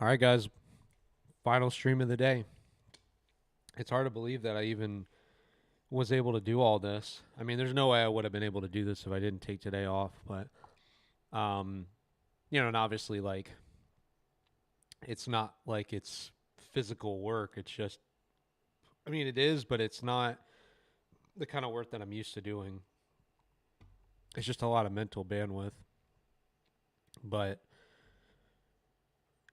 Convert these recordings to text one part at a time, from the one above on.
All right, guys. Final stream of the day. It's hard to believe that I even was able to do all this. I mean, there's no way I would have been able to do this if I didn't take today off. But, um, and obviously, like, it's not like it's physical work. It's just, I mean, it is, but it's not the kind of work that I'm used to doing. It's just a lot of mental bandwidth. But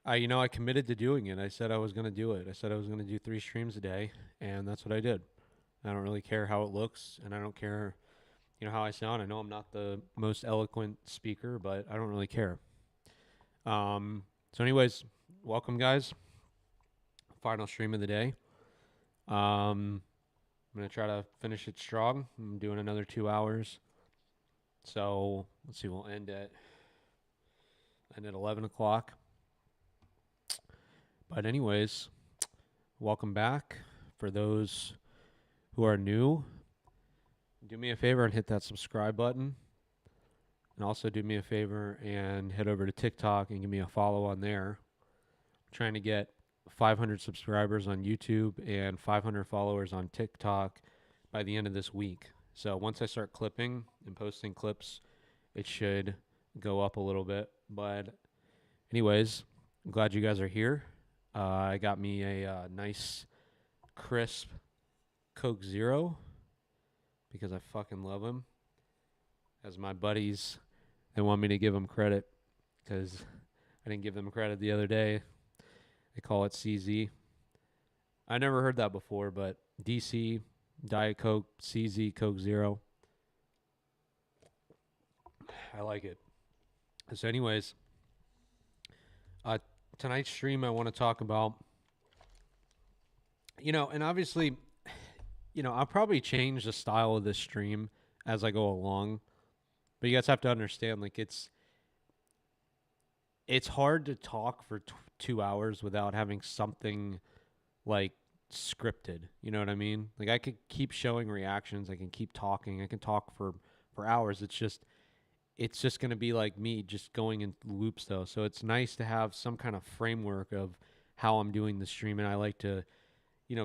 I committed to doing it. I said I was going to do it. I said I was going to do 3 streams a day, and that's what I did. I don't really care how it looks, and I don't care how I sound. I know I'm not the most eloquent speaker, but I don't really care. So, anyways, welcome, guys. Final stream of the day. I'm gonna try to finish it strong. I'm doing another 2 hours. So let's see. We'll end at 11 o'clock. But anyways, welcome back. For those who are new, do me a favor and hit that subscribe button. And also do me a favor and head over to TikTok and give me a follow on there. I'm trying to get 500 subscribers on YouTube and 500 followers on TikTok by the end of this week. So once I start clipping and posting clips, it should go up a little bit. But anyways, I'm glad you guys are here. I got me a nice, crisp Coke Zero because I fucking love him. As my buddies, they want me to give them credit because I didn't give them credit the other day. They call it CZ. I never heard that before, but DC, Diet Coke, CZ, Coke Zero. I like it. So, anyways, uh, tonight's stream, I want to talk about, and obviously, I'll probably change the style of this stream as I go along. But you guys have to understand, like, it's hard to talk for 2 hours without having something like scripted. You know what I mean? Like I could keep showing reactions, I can keep talking, I can talk for hours. It's just going to be like me just going in loops though. So it's nice to have some kind of framework of how I'm doing the stream, and I like to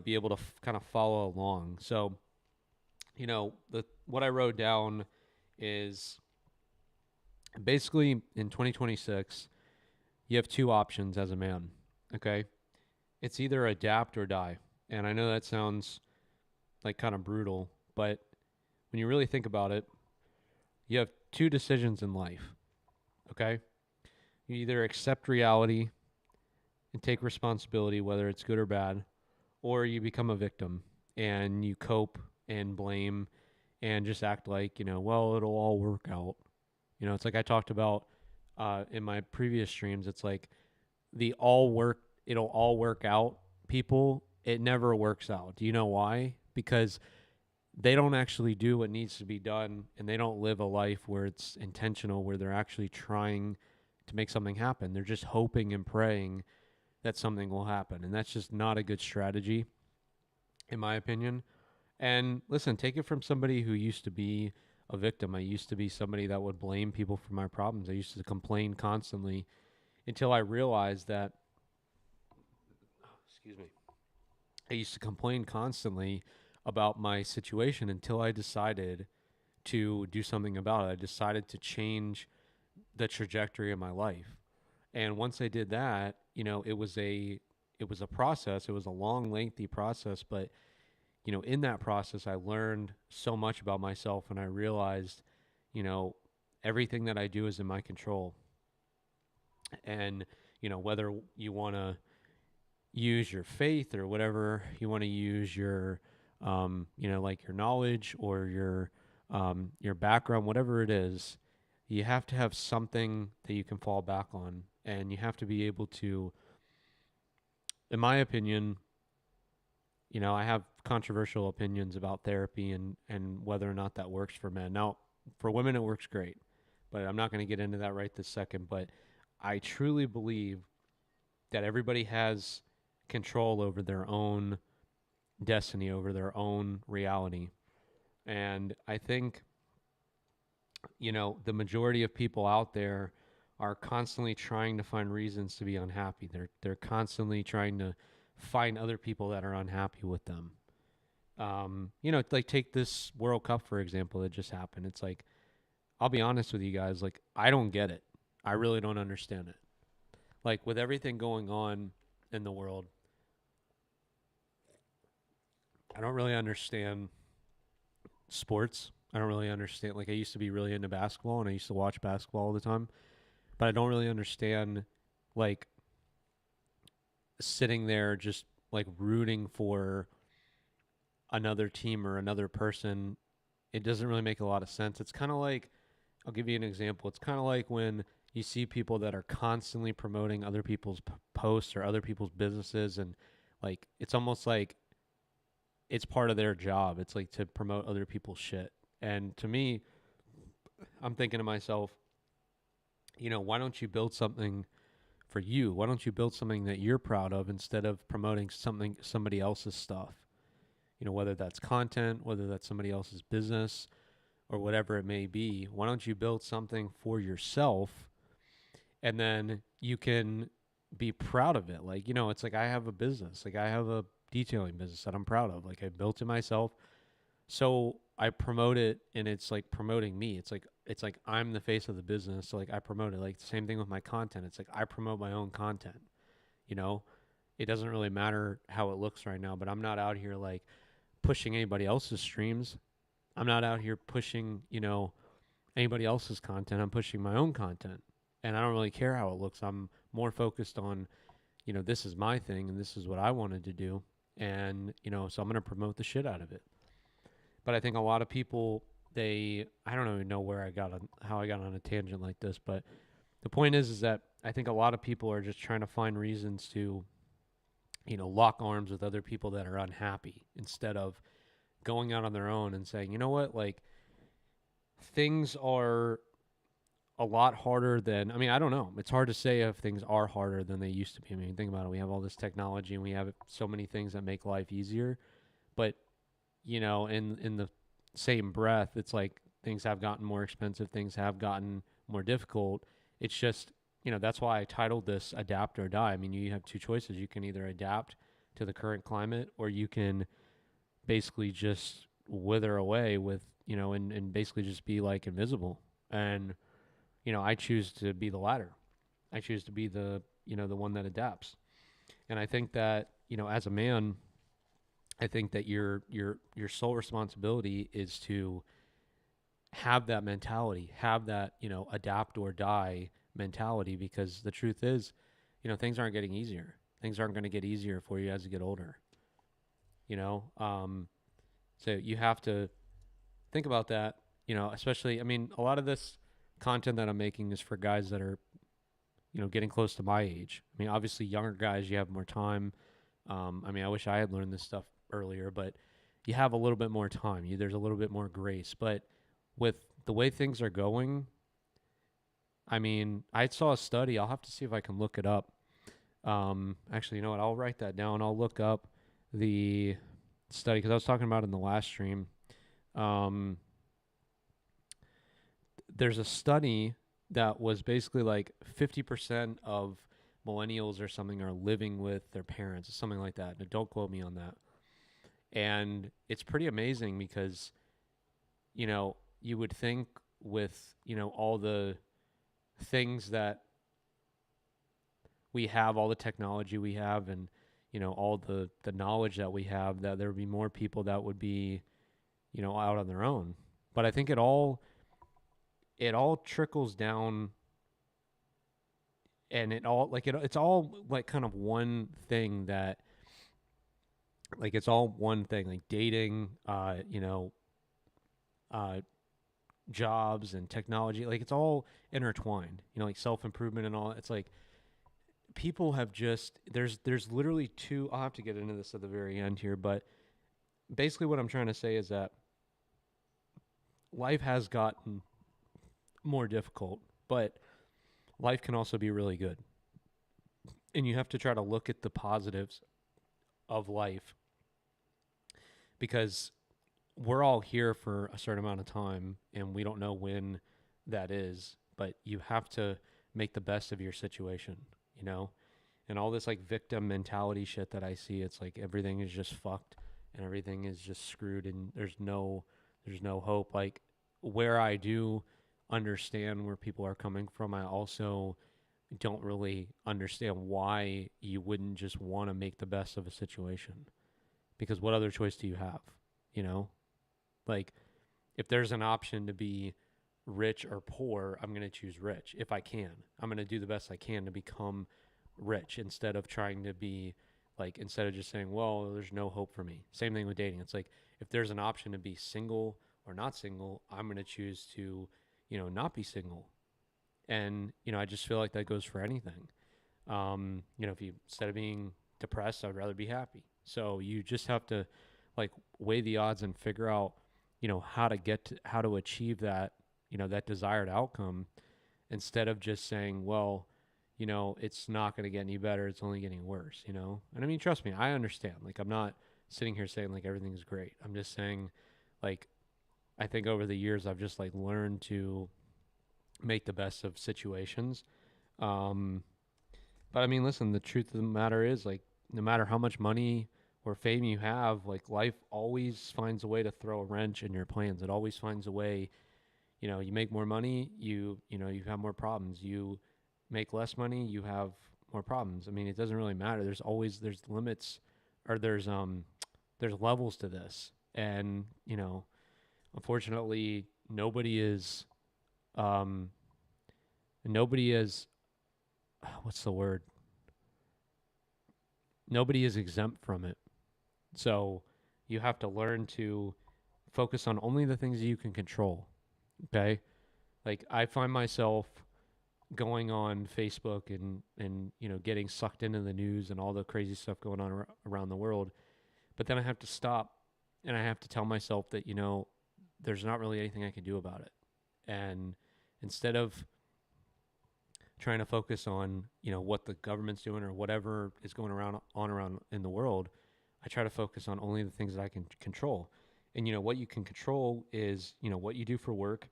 be able to kind of follow along. So the what I wrote down is basically in 2026 you have two options as a man. Okay, it's either adapt or die. And I know that sounds like kind of brutal, but when you really think about it, you have two decisions in life. Okay? You either accept reality and take responsibility, whether it's good or bad, or you become a victim and you cope and blame and just act like, well, it'll all work out. It's like I talked about in my previous streams. It's like it'll all work out people, it never works out. Do you know why? Because they don't actually do what needs to be done, and they don't live a life where it's intentional, where they're actually trying to make something happen. They're just hoping and praying that something will happen. And that's just not a good strategy, in my opinion. And listen, take it from somebody who used to be a victim. I used to be somebody that would blame people for my problems. I used to complain constantly until I realized that, excuse me, I used to complain constantly about my situation until I decided to do something about it. I decided to change the trajectory of my life. And once I did that, it was a process. It was a long, lengthy process, but in that process I learned so much about myself, and I realized, you know, everything that I do is in my control. And whether you want to use your faith or whatever you want to use your like your knowledge or your background, whatever it is, you have to have something that you can fall back on, and you have to be able to, in my opinion, I have controversial opinions about therapy and whether or not that works for men. Now, for women it works great, but I'm not going to get into that right this second. But I truly believe that everybody has control over their own destiny, over their own reality. And I think, the majority of people out there are constantly trying to find reasons to be unhappy. They're constantly trying to find other people that are unhappy with them. Like take this World Cup for example that just happened. It's like I'll be honest with you guys, like I don't get it. I really don't understand it. Like with everything going on in the world, I don't really understand sports. I don't really understand. Like I used to be really into basketball and I used to watch basketball all the time, but I don't really understand like sitting there just like rooting for another team or another person. It doesn't really make a lot of sense. It's kind of like I'll give you an example. It's kind of like when you see people that are constantly promoting other people's posts or other people's businesses and like it's almost like it's part of their job. It's like to promote other people's shit. And to me, I'm thinking to myself, why don't you build something for you? Why don't you build something that you're proud of instead of promoting somebody else's stuff? Whether that's content, whether that's somebody else's business or whatever it may be. Why don't you build something for yourself and then you can be proud of it? Like, it's like I have a business. Like I have a detailing business that I'm proud of. Like I built it myself. So I promote it and it's like promoting me. It's like I'm the face of the business. So like I promote it. Like the same thing with my content. It's like I promote my own content. You know, it doesn't really matter how it looks right now, but I'm not out here like pushing anybody else's streams. I'm not out here pushing, anybody else's content. I'm pushing my own content. And I don't really care how it looks. I'm more focused on, this is my thing and this is what I wanted to do. And, so I'm going to promote the shit out of it. But I think a lot of people, I don't even know how I got on a tangent like this, but the point is that I think a lot of people are just trying to find reasons to, lock arms with other people that are unhappy instead of going out on their own and saying, you know what, like things are a lot harder than, I mean, I don't know. It's hard to say if things are harder than they used to be. I mean, think about it. We have all this technology and we have so many things that make life easier, but in the same breath, it's like things have gotten more expensive, things have gotten more difficult. It's just, that's why I titled this Adapt or Die. I mean, you have two choices. You can either adapt to the current climate or you can basically just wither away with, and basically just be like invisible. And, I choose to be the latter. I choose to be the one that adapts. And I think that, as a man, I think that your sole responsibility is to have that mentality, have that, adapt or die mentality, because the truth is, things aren't getting easier. Things aren't going to get easier for you as you get older, you know? So you have to think about that, especially, I mean, a lot of this content that I'm making is for guys that are, getting close to my age. I mean, obviously younger guys, you have more time. I mean, I wish I had learned this stuff earlier, but you have a little bit more time. There's a little bit more grace. But with the way things are going, I mean, I saw a study. I'll have to see if I can look it up. Actually, you know what? I'll write that down. I'll look up the study because I was talking about it in the last stream. Um, there's a study that was basically like 50% of millennials or something are living with their parents, something like that. Now, don't quote me on that. And it's pretty amazing because, you would think with, all the things that we have, all the technology we have, and, all the knowledge that we have, that there would be more people that would be, out on their own. But I think it all trickles down and it's all like kind of one thing that like it's all one thing like dating uh jobs and technology, like it's all intertwined, like self-improvement and all. It's like people have just there's literally two. I'll have to get into this at the very end here, but basically what I'm trying to say is that life has gotten more difficult, but life can also be really good, and you have to try to look at the positives of life because we're all here for a certain amount of time and we don't know when that is, but you have to make the best of your situation, you know? And all this like victim mentality shit that I see, it's like everything is just fucked and everything is just screwed and there's no hope. Like where I do understand where people are coming from, I also don't really understand why you wouldn't just want to make the best of a situation. Because what other choice do you have? You know? Like if there's an option to be rich or poor, I'm going to choose rich if I can. I'm going to do the best I can to become rich instead of trying to be like, instead of just saying, well, there's no hope for me. Same thing with dating. It's like, if there's an option to be single or not single, I'm going to choose to, not be single. And, I just feel like that goes for anything. If you, instead of being depressed, I'd rather be happy. So you just have to like weigh the odds and figure out, how to achieve that, that desired outcome instead of just saying, well, it's not going to get any better. It's only getting worse. And I mean, trust me, I understand. Like, I'm not sitting here saying like everything's great. I'm just saying, like, I think over the years, I've just like learned to make the best of situations. Um, but I mean, listen, the truth of the matter is, like, no matter how much money or fame you have, like, life always finds a way to throw a wrench in your plans. It always finds a way. You make more money, you have more problems. You make less money, you have more problems. I mean, it doesn't really matter. There's limits, or there's levels to this, and unfortunately, um, nobody is, what's the word? Nobody is exempt from it. So you have to learn to focus on only the things that you can control. Okay. Like I find myself going on Facebook and getting sucked into the news and all the crazy stuff going on around the world. But then I have to stop and I have to tell myself that there's not really anything I can do about it. And instead of trying to focus on what the government's doing or whatever is going around in the world, I try to focus on only the things that I can control. And what you can control is what you do for work,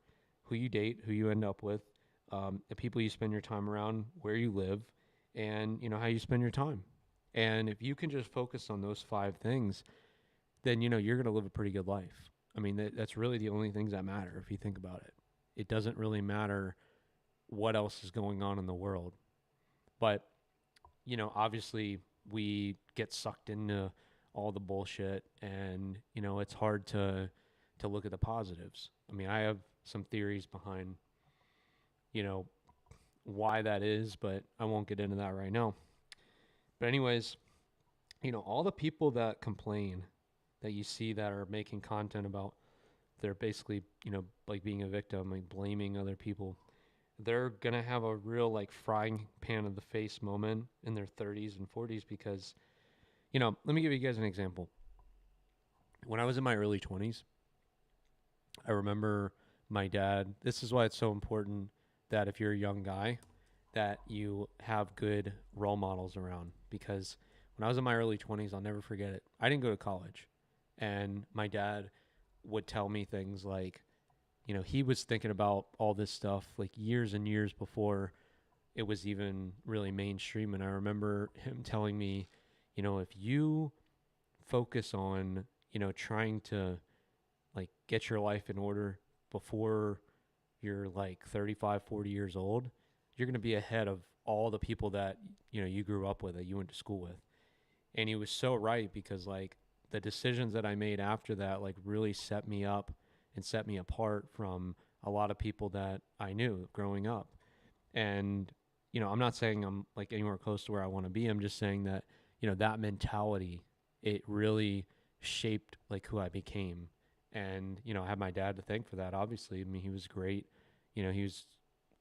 who you date, who you end up with, the people you spend your time around, where you live, and how you spend your time. And if you can just focus on those 5 things, then you're going to live a pretty good life. I mean, that's really the only things that matter if you think about it. It doesn't really matter what else is going on in the world. But obviously we get sucked into all the bullshit, and it's hard to look at the positives. I mean, I have some theories behind you know why that is, but I won't get into that right now. But anyways, all the people that complain that you see that are making content about, they're basically, like being a victim, like blaming other people. They're going to have a real like frying pan of the face moment in their 30s and 40s because, let me give you guys an example. When I was in my early 20s, I remember my dad. This is why it's so important that if you're a young guy, that you have good role models around. Because when I was in my early 20s, I'll never forget it. I didn't go to college. And my dad would tell me things like, he was thinking about all this stuff like years and years before it was even really mainstream. And I remember him telling me, if you focus on, trying to like get your life in order before you're like 35, 40 years old, you're going to be ahead of all the people that, you grew up with, that you went to school with. And he was so right, because like the decisions that I made after that, like really set me up and set me apart from a lot of people that I knew growing up. And, I'm not saying I'm like anywhere close to where I want to be. I'm just saying that, that mentality, it really shaped like who I became. And, I have my dad to thank for that. Obviously, I mean, he was great. He was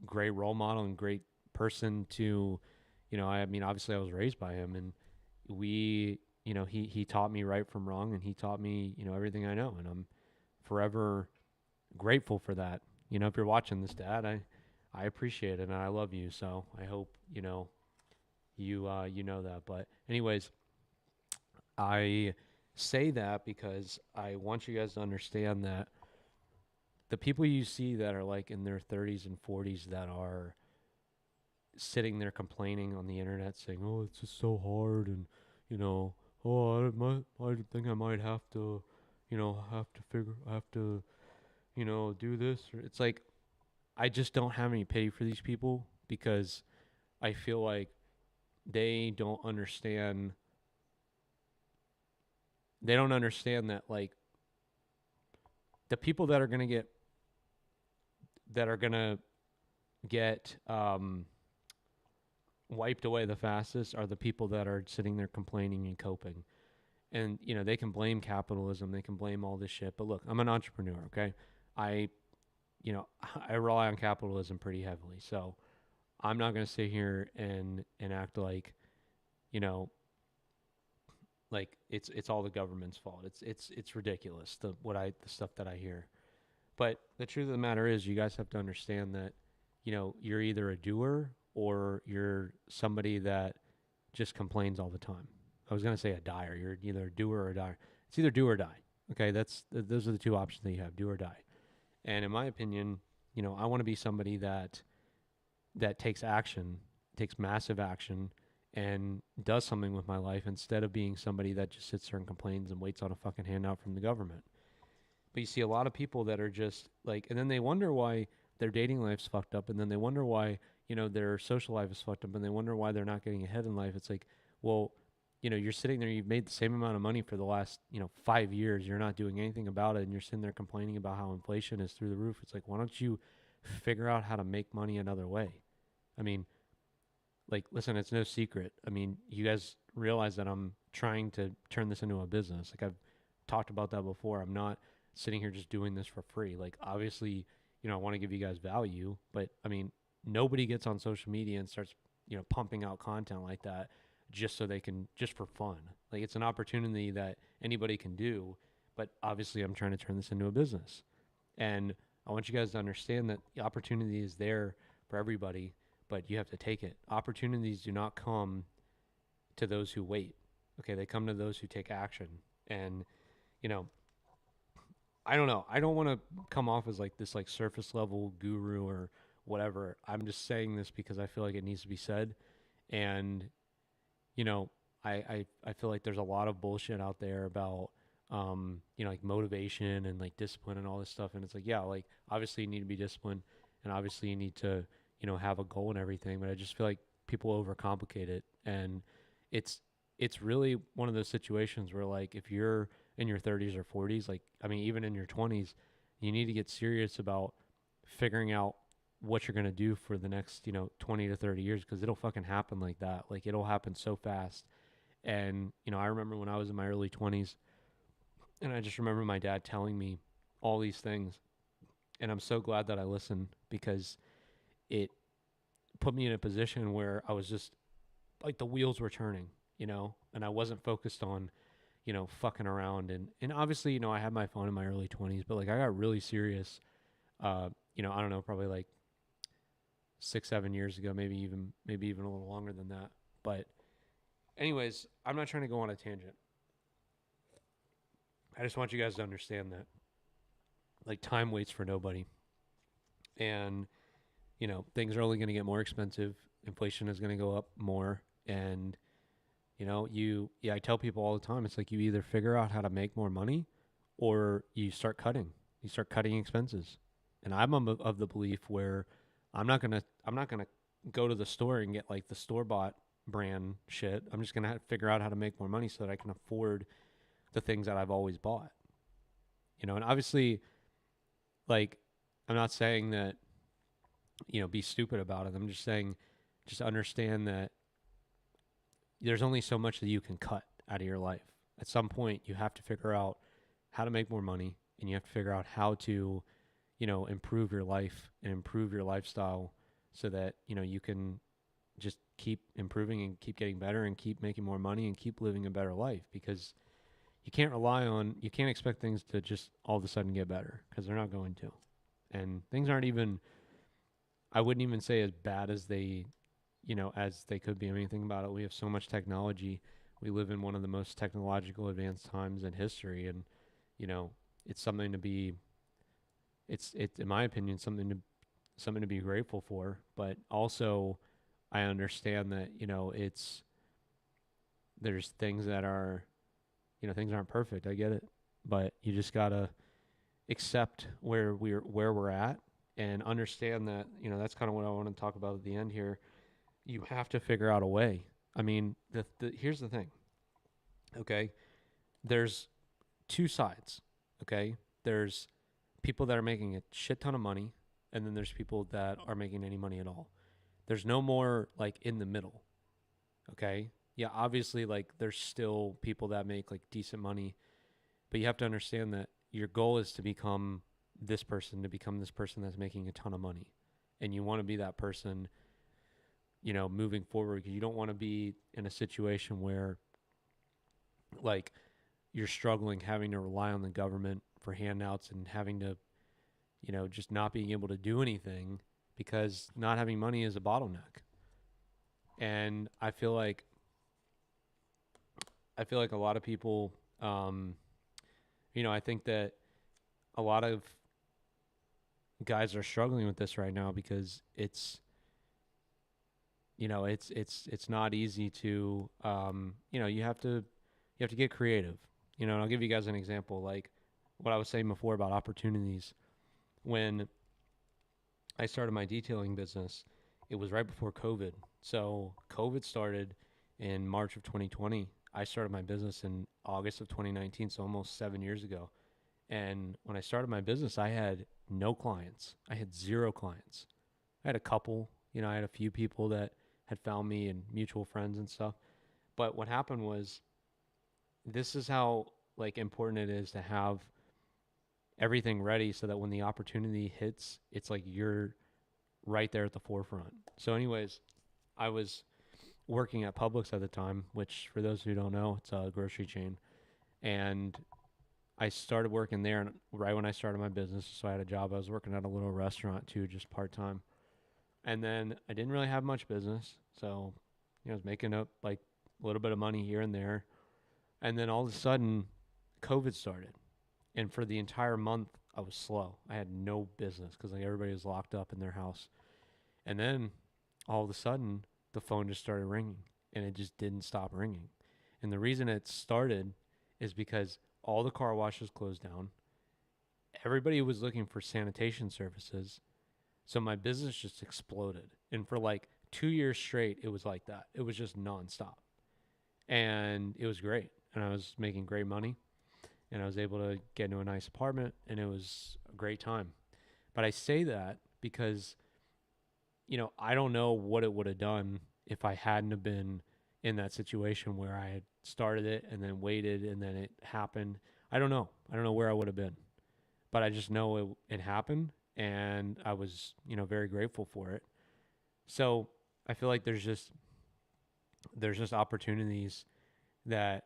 a great role model and great person to, I mean, obviously I was raised by him, and we, he taught me right from wrong, and he taught me, everything I know. And I'm forever grateful for that. If you're watching this, Dad, I appreciate it and I love you. So I hope, you know that. But anyways, I say that because I want you guys to understand that the people you see that are like in their 30s and 40s that are sitting there complaining on the internet saying, "Oh, it's just so hard," and you know, "Oh, I think I might have to, have to, do this." It's like I just don't have any pity for these people because I feel like they don't understand. They don't understand that like the people that are gonna get wiped away the fastest are the people that are sitting there complaining and coping. And they can blame capitalism, they can blame all this shit. But look, I'm an entrepreneur, okay? I I rely on capitalism pretty heavily. So I'm not going to sit here and act like, you know, like it's all the government's fault. It's ridiculous the stuff that I hear. But the truth of the matter is, you guys have to understand that, you're either a doer or you're somebody that just complains all the time. I was gonna say a dyer. You're either a doer or a dyer. It's either do or die. Okay, those are the two options that you have: do or die. And in my opinion, I want to be somebody that takes action, takes massive action, and does something with my life instead of being somebody that just sits there and complains and waits on a fucking handout from the government. But you see a lot of people that are just like, and then they wonder why their dating life's fucked up, and then they wonder why, their social life is fucked up, and they wonder why they're not getting ahead in life. It's like, well, you're sitting there, you've made the same amount of money for the last, 5 years, you're not doing anything about it, and you're sitting there complaining about how inflation is through the roof. It's like, why don't you figure out how to make money another way? I mean, like, listen, it's no secret. I mean, you guys realize that I'm trying to turn this into a business. Like, I've talked about that before. I'm not sitting here just doing this for free. Like, obviously, I want to give you guys value, but I mean, nobody gets on social media and starts, pumping out content like that just so they can, just for fun. Like, it's an opportunity that anybody can do, but obviously, I'm trying to turn this into a business. And I want you guys to understand that the opportunity is there for everybody, but you have to take it. Opportunities do not come to those who wait. Okay, they come to those who take action. And, you know, I don't know. I don't want to come off as like this like surface level guru or whatever. I'm just saying this because I feel like it needs to be said. And, you know, I feel like there's a lot of bullshit out there about like motivation and like discipline and all this stuff. And it's like, yeah, like obviously you need to be disciplined and obviously you need to, have a goal and everything. But I just feel like people overcomplicate it. And it's it's really one of those situations where like if you're in your 30s or 40s, like I mean even in your 20s, you need to get serious about figuring out what you're going to do for the next, 20 to 30 years because it'll fucking happen like that. Like it'll happen so fast. And, I remember when I was in my early 20s and I just remember my dad telling me all these things. And I'm so glad that I listened because it put me in a position where I was just like the wheels were turning, and I wasn't focused on, fucking around. And obviously, I had my phone in my early 20s, but like I got really serious, I don't know, probably like 6, 7 years ago, maybe even a little longer than that. But anyways, I'm not trying to go on a tangent. I just want you guys to understand that like time waits for nobody. And, things are only going to get more expensive. Inflation is going to go up more. And, I tell people all the time, it's like you either figure out how to make more money or you start cutting. You start cutting expenses. And I'm of the belief where I'm not gonna go to the store and get like the store bought brand shit. I'm just gonna figure out how to make more money so that I can afford the things that I've always bought. And obviously, like, I'm not saying that be stupid about it. I'm just saying, just understand that there's only so much that you can cut out of your life. At some point, you have to figure out how to make more money and you have to figure out how to, improve your life and improve your lifestyle so that, you can just keep improving and keep getting better and keep making more money and keep living a better life because you can't expect things to just all of a sudden get better because they're not going to. And things aren't even, I wouldn't even say as bad as they could be. I mean, think about it. We have so much technology. We live in one of the most technological advanced times in history. And, it's something to be, it's in my opinion, something to be grateful for. But also, I understand that, there's things that are, things aren't perfect. I get it. But you just got to accept where we're at and understand that, that's kind of what I want to talk about at the end here. You have to figure out a way. I mean, here's the thing. Okay? There's two sides. Okay? There's people that are making a shit ton of money, and then there's people that are making any money at all. There's no more like in the middle. Okay? Yeah, obviously like there's still people that make like decent money, but you have to understand that your goal is to become this person that's making a ton of money. And you want to be that person, moving forward, because you don't want to be in a situation where like you're struggling, having to rely on the government for handouts and having to, just not being able to do anything because not having money is a bottleneck. And I feel like a lot of people, I think that a lot of guys are struggling with this right now because it's not easy to, you have to get creative. And I'll give you guys an example, like what I was saying before about opportunities. When I started my detailing business, it was right before COVID. So COVID started in March of 2020. I started my business in August of 2019, so almost 7 years ago. And when I started my business, I had no clients. I had zero clients. I had a couple, I had a few people that had found me and mutual friends and stuff. But what happened was, this is how like important it is to have everything ready so that when the opportunity hits, it's like you're right there at the forefront. So anyways, I was working at Publix at the time, which for those who don't know, it's a grocery chain. And I started working there right when I started my business. So I had a job. I was working at a little restaurant too, just part time. And then I didn't really have much business. So, I was making up like a little bit of money here and there. And then all of a sudden, COVID started. And for the entire month, I was slow. I had no business because like everybody was locked up in their house. And then all of a sudden, the phone just started ringing and it just didn't stop ringing. And the reason it started is because all the car washes closed down. Everybody was looking for sanitation services. So my business just exploded. And for like 2 years straight, it was like that. It was just nonstop. And it was great. And I was making great money. And I was able to get into a nice apartment. And it was a great time. But I say that because, I don't know what it would have done if I hadn't have been in that situation where I had started it and then waited and then it happened. I don't know. I don't know where I would have been. But I just know it happened and I was, very grateful for it. So I feel like there's just opportunities that,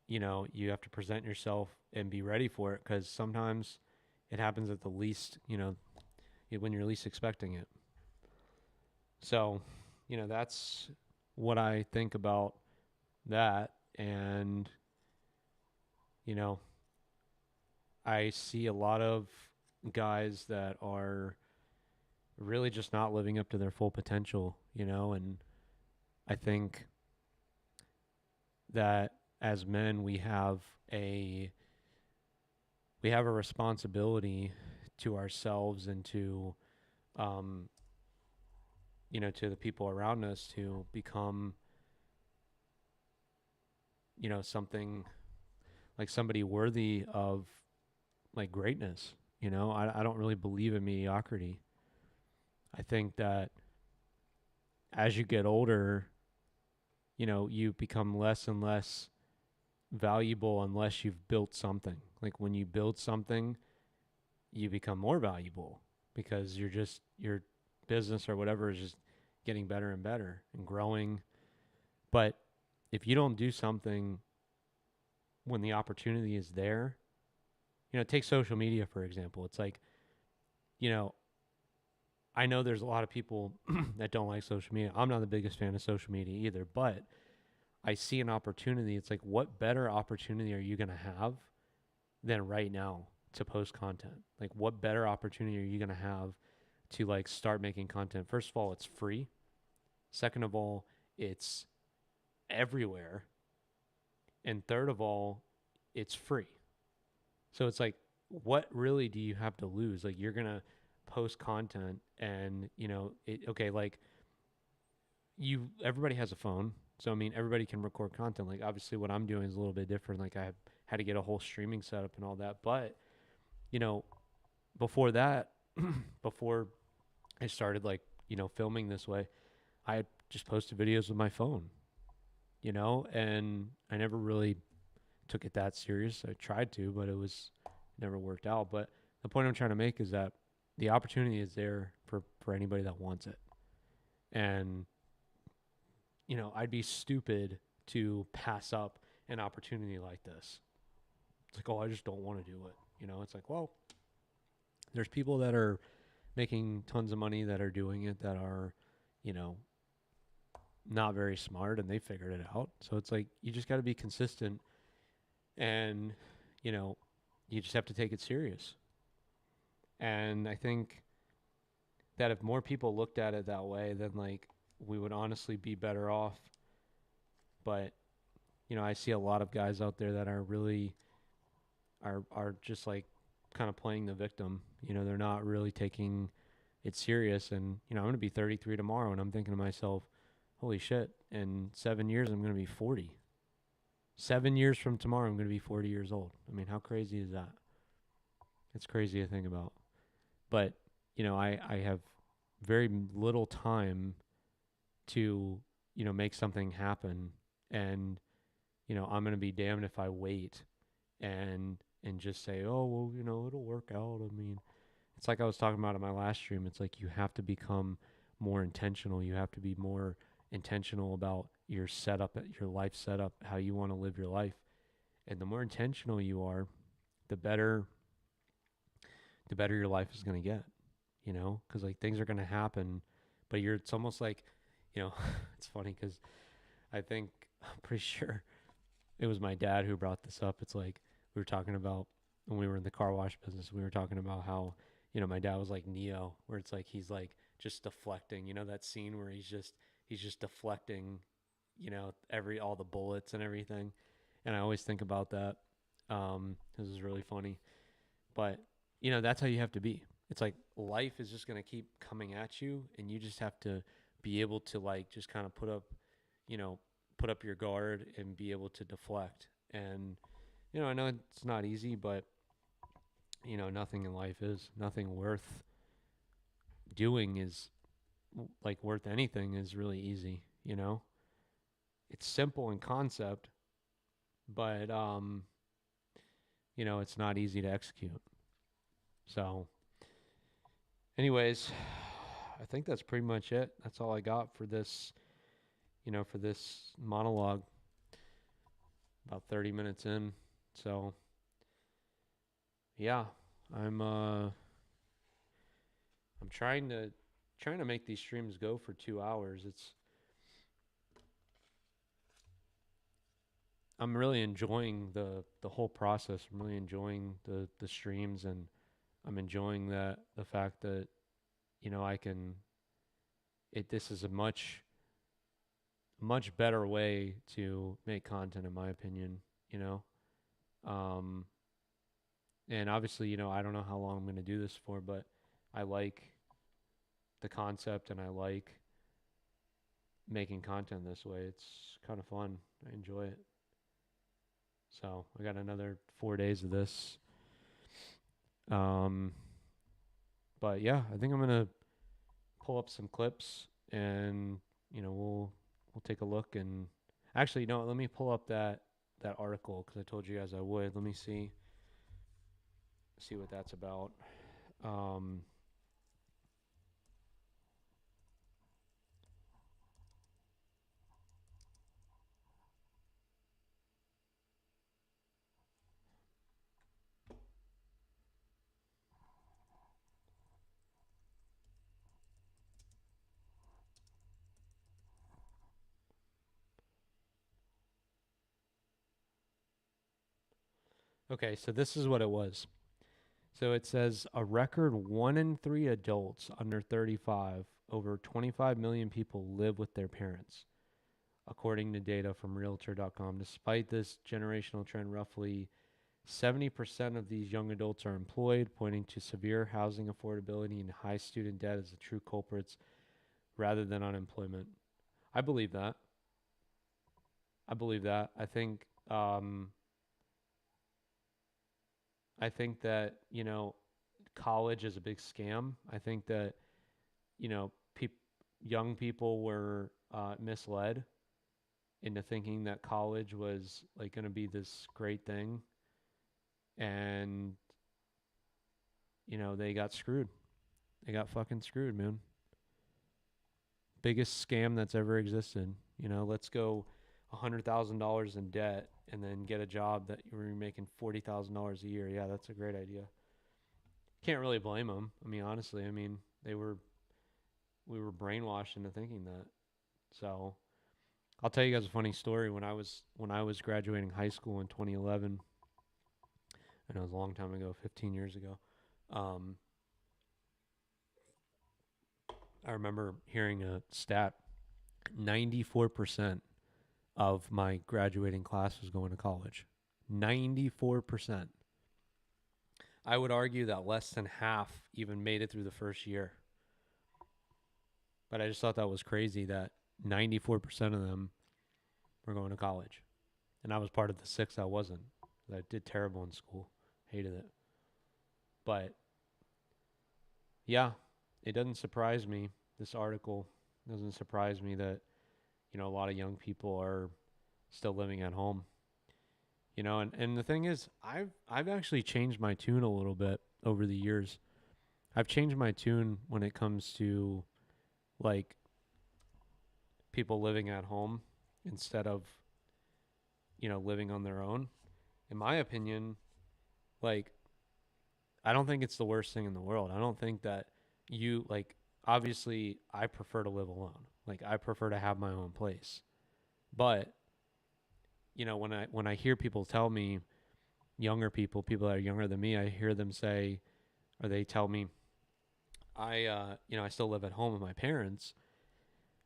you have to present yourself and be ready for it because sometimes it happens at the least, when you're least expecting it. So, that's what I think about that. And, you know, I see a lot of guys that are really just not living up to their full potential, and I think that as men a we have a responsibility to ourselves and to um to the people around us to become, something like somebody worthy of like greatness. I don't really believe in mediocrity. I think that as you get older, you become less and less valuable unless you've built something. Like when you build something, you become more valuable because your business or whatever is just getting better and better and growing. But if you don't do something when the opportunity is there, take social media for example. It's like, you know, I know there's a lot of people that don't like social media. I'm not the biggest fan of social media either, but I see an opportunity. It's like, what better opportunity are you going to have than right now to post content? Like, what better opportunity are you going to have to like start making content? First of all, it's free. Second of all, it's everywhere. And third of all, it's free. So it's like, what really do you have to lose? Like, you're going to post content and, okay, like everybody has a phone. So, I mean, everybody can record content. Like, obviously, what I'm doing is a little bit different. Like, I had to get a whole streaming setup and all that. But, you know, before that, before I started, like, filming this way, I had just posted videos with my phone, and I never really took it that serious. I tried to, but it was never worked out. But the point I'm trying to make is that the opportunity is there for anybody that wants it. And, I'd be stupid to pass up an opportunity like this. It's like, oh, I just don't want to do it. It's like, well, there's people that are making tons of money that are doing it that are, you know, not very smart and they figured it out. So it's like, you just got to be consistent and, you know, you just have to take it serious. And I think that if more people looked at it that way, then like we would honestly be better off. But, I see a lot of guys out there that are really are just like kind of playing the victim. They're not really taking it serious. And, I'm going to be 33 tomorrow and I'm thinking to myself, holy shit, in 7 years I'm going to be 40. 7 years from tomorrow I'm going to be 40 years old. I mean, how crazy is that? It's crazy to think about. But, I have very little time to, make something happen. And, I'm going to be damned if I wait and just say, oh, well, it'll work out. I mean, it's like I was talking about in my last stream. It's like you have to become more intentional. You have to be more intentional about your setup, your life setup, how you want to live your life. And the more intentional you are, the better your life is going to get, because like things are going to happen, but it's almost like, it's funny because I'm pretty sure it was my dad who brought this up. It's like we were talking about when we were in the car wash business, we were talking about how, my dad was like Neo, where it's like he's like just deflecting, that scene where he's just deflecting, every all the bullets and everything. And I always think about that. This is really funny. But, that's how you have to be. It's like life is just going to keep coming at you and you just have to be able to like just kind of you know, put up your guard and be able to deflect. And, I know it's not easy, but, nothing in life is. Nothing worth doing is like worth anything is really easy. It's simple in concept, but, it's not easy to execute. So, anyways, I think that's pretty much it. That's all I got for this, for this monologue. About 30 minutes in. So, yeah, I'm I'm trying to make these streams go for 2 hours. I'm really enjoying the whole process. I'm really enjoying the streams, and I'm enjoying the fact that I can this is a much better way to make content in my opinion, you know. Um and obviously, I don't know how long I'm going to do this for, but I like the concept and I like making content this way. It's kind of fun. I enjoy it. So, I got another 4 days of this. Um but yeah, I think I'm going to pull up some clips and we'll take a look. And actually, let me pull up that article because I told you guys I would. Let me see what that's about. Um, okay, so this is what it was. So it says a record 1 in 3 adults under 35 over 25 million people live with their parents, according to data from Realtor.com. Despite this generational trend, roughly 70% of these young adults are employed, pointing to severe housing affordability and high student debt as the true culprits rather than unemployment. I believe that. I believe that. I think that, college is a big scam. I think that, you know, peop- young people were misled into thinking that college was like going to be this great thing, and they got screwed. They got fucking screwed, man. Biggest scam that's ever existed. Let's go $100,000 in debt and then get a job that you're making $40,000 a year. Yeah, that's a great idea. Can't really blame them. I mean, honestly, they were we were brainwashed into thinking that. So I'll tell you guys a funny story. When I was graduating high school in 2011, and it was a long time ago, 15 years ago. Um, I remember hearing a stat: 94% of my graduating class was going to college. 94%. I would argue that less than half even made it through the first year. But I just thought that was crazy that 94% of them were going to college. And I was part of the six that wasn't. I did terrible in school. Hated it. But yeah, it doesn't surprise me. This article doesn't surprise me that, a lot of young people are still living at home. And the thing is, I've actually changed my tune a little bit over the years. I've changed my tune when it comes to like people living at home instead of, living on their own. In my opinion, like I don't think it's the worst thing in the world. I don't think that obviously I prefer to live alone. Like I prefer to have my own place. But, when I hear people tell me, younger people that are younger than me, I hear them say, or they tell me, I still live at home with my parents.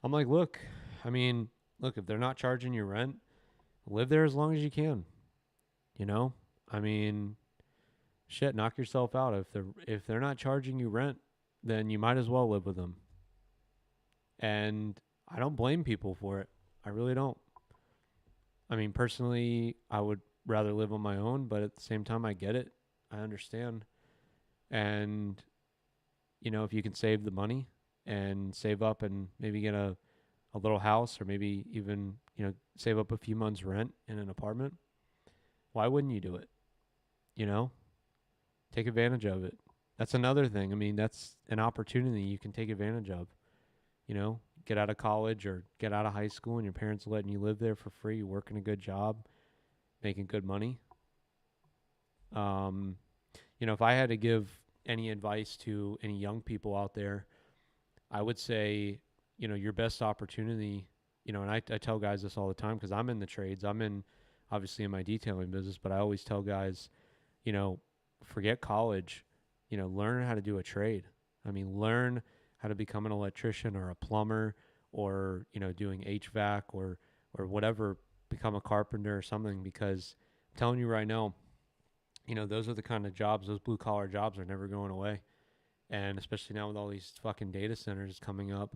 I'm like, look, if they're not charging you rent, live there as long as you can. You know, I mean, shit, knock yourself out. If they're not charging you rent, then you might as well live with them. And I don't blame people for it. I really don't. I mean, personally, I would rather live on my own, but at the same time, I get it. I understand. And, if you can save the money and save up and maybe get a little house, or maybe even, save up a few months' rent in an apartment, why wouldn't you do it? You know, take advantage of it. That's another thing. I mean, that's an opportunity you can take advantage of. Get out of college or get out of high school and your parents are letting you live there for free, working a good job, making good money. Um, if I had to give any advice to any young people out there, I would say, your best opportunity, and I tell guys this all the time because I'm in the trades. Obviously in my detailing business, but I always tell guys, you know, forget college, learn how to do a trade. I mean, learn how to become an electrician or a plumber or, doing HVAC or whatever, become a carpenter or something, because I'm telling you right now, those are the kind of jobs, those blue collar jobs are never going away. And especially now with all these fucking data centers coming up,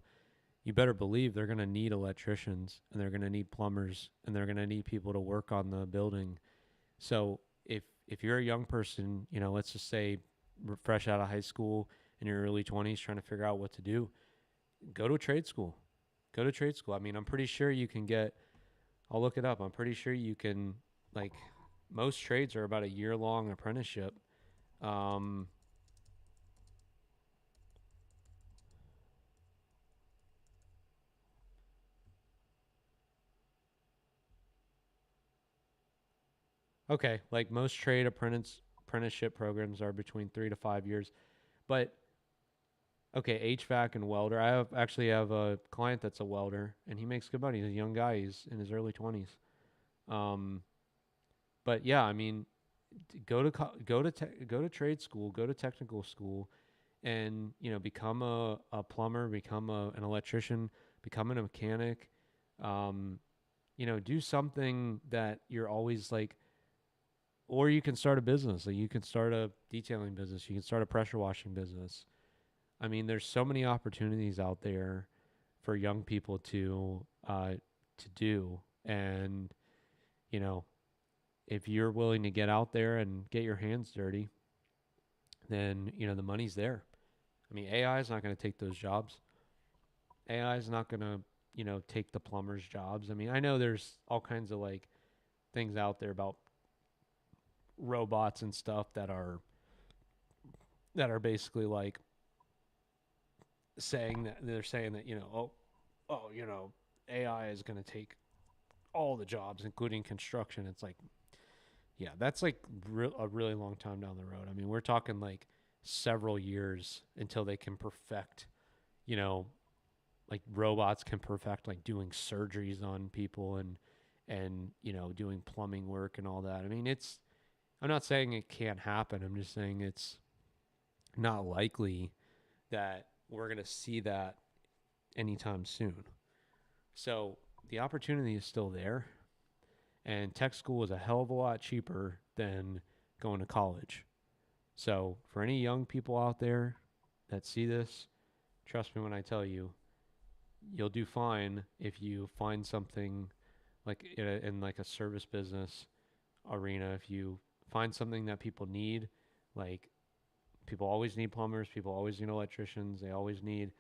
you better believe they're going to need electricians and they're going to need plumbers and they're going to need people to work on the building. So if you're a young person, let's just say fresh out of high school in your early 20s trying to figure out what to do, go to a trade school. Go to trade school. I mean, I'm pretty sure you can get, I'll look it up. I'm pretty sure you can, like, most trades are about a year-long apprenticeship. Um, okay, like most trade apprenticeship programs are between 3 to 5 years. But okay, HVAC and welder. I actually have a client that's a welder, and he makes good money. He's a young guy. He's in his early 20s. Um, but yeah, I mean, go to trade school, go to technical school, and become a plumber, become an electrician, become a mechanic. um, do something that you're always like, or you can start a business. Like you can start a detailing business, you can start a pressure washing business. I mean, there's so many opportunities out there for young people to do. And you know if you're willing to get out there and get your hands dirty, then the money's there. I mean, AI is not going to take those jobs. AI is not going to take the plumbers' jobs. I mean, I know there's all kinds of like things out there about robots and stuff that are basically like saying that they're saying that AI is going to take all the jobs, including construction. It's like, yeah, that's like a really long time down the road. I mean, we're talking like several years until they can perfect, you know, like robots can perfect like doing surgeries on people and doing plumbing work and all that. I mean, I'm not saying it can't happen. I'm just saying it's not likely that we're going to see that anytime soon. So the opportunity is still there, and tech school is a hell of a lot cheaper than going to college. So for any young people out there that see this, trust me when I tell you, you'll do fine if you find something like in like a service business arena. If you find something that people need, like people always need plumbers, people always need electricians, they always need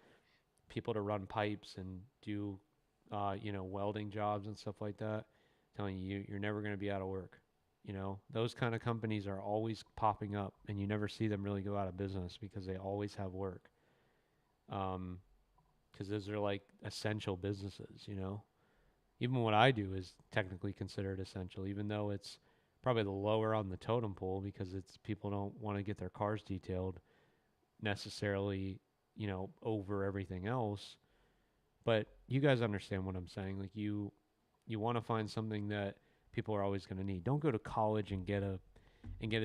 people to run pipes and do welding jobs and stuff like that. I'm telling you, you're never going to be out of work. Those kind of companies are always popping up, and you never see them really go out of business because they always have work. Because those are like essential businesses. Even what I do is technically considered essential, even though it's probably the lower on the totem pole because it's people don't want to get their cars detailed necessarily, over everything else. But you guys understand what I'm saying. Like you want to find something that people are always going to need. Don't go to college and get a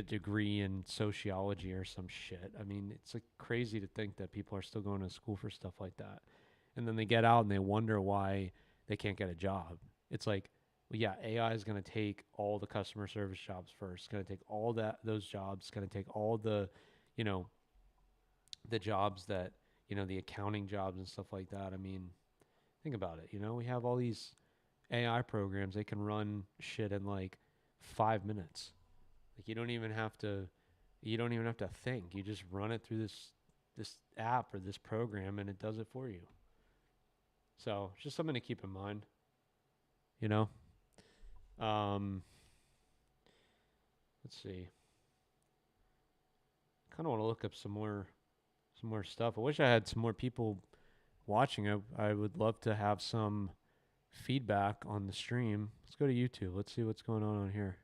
degree in sociology or some shit. I mean, it's like crazy to think that people are still going to school for stuff like that. And then they get out and they wonder why they can't get a job. It's like, well, yeah, AI is going to take all the customer service jobs first. It's going to take all those jobs. It's going to take all you know, the jobs that, the accounting jobs and stuff like that. I mean, think about it. We have all these AI programs. They can run shit in like 5 minutes. Like you don't even have to think. You just run it through this app or this program and it does it for you. So it's just something to keep in mind, you know? Um, let's see. Kind of want to look up some more stuff. I wish I had some more people watching. I would love to have some feedback on the stream. Let's go to YouTube. Let's see what's going on here.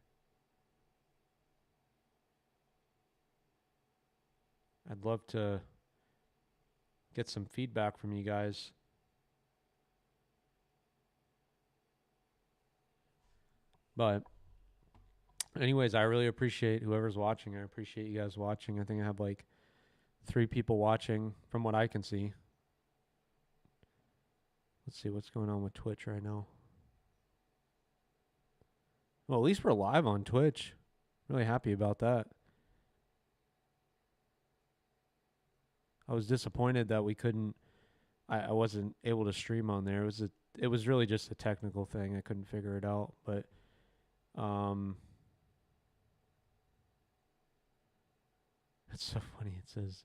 I'd love to get some feedback from you guys. But anyways, I really appreciate whoever's watching. I appreciate you guys watching. I think I have like 3 people watching from what I can see. Let's see what's going on with Twitch right now. Well, at least we're live on Twitch. Really happy about that. I was disappointed that we couldn't. I wasn't able to stream on there. It was really just a technical thing. I couldn't figure it out. But it's so funny. It says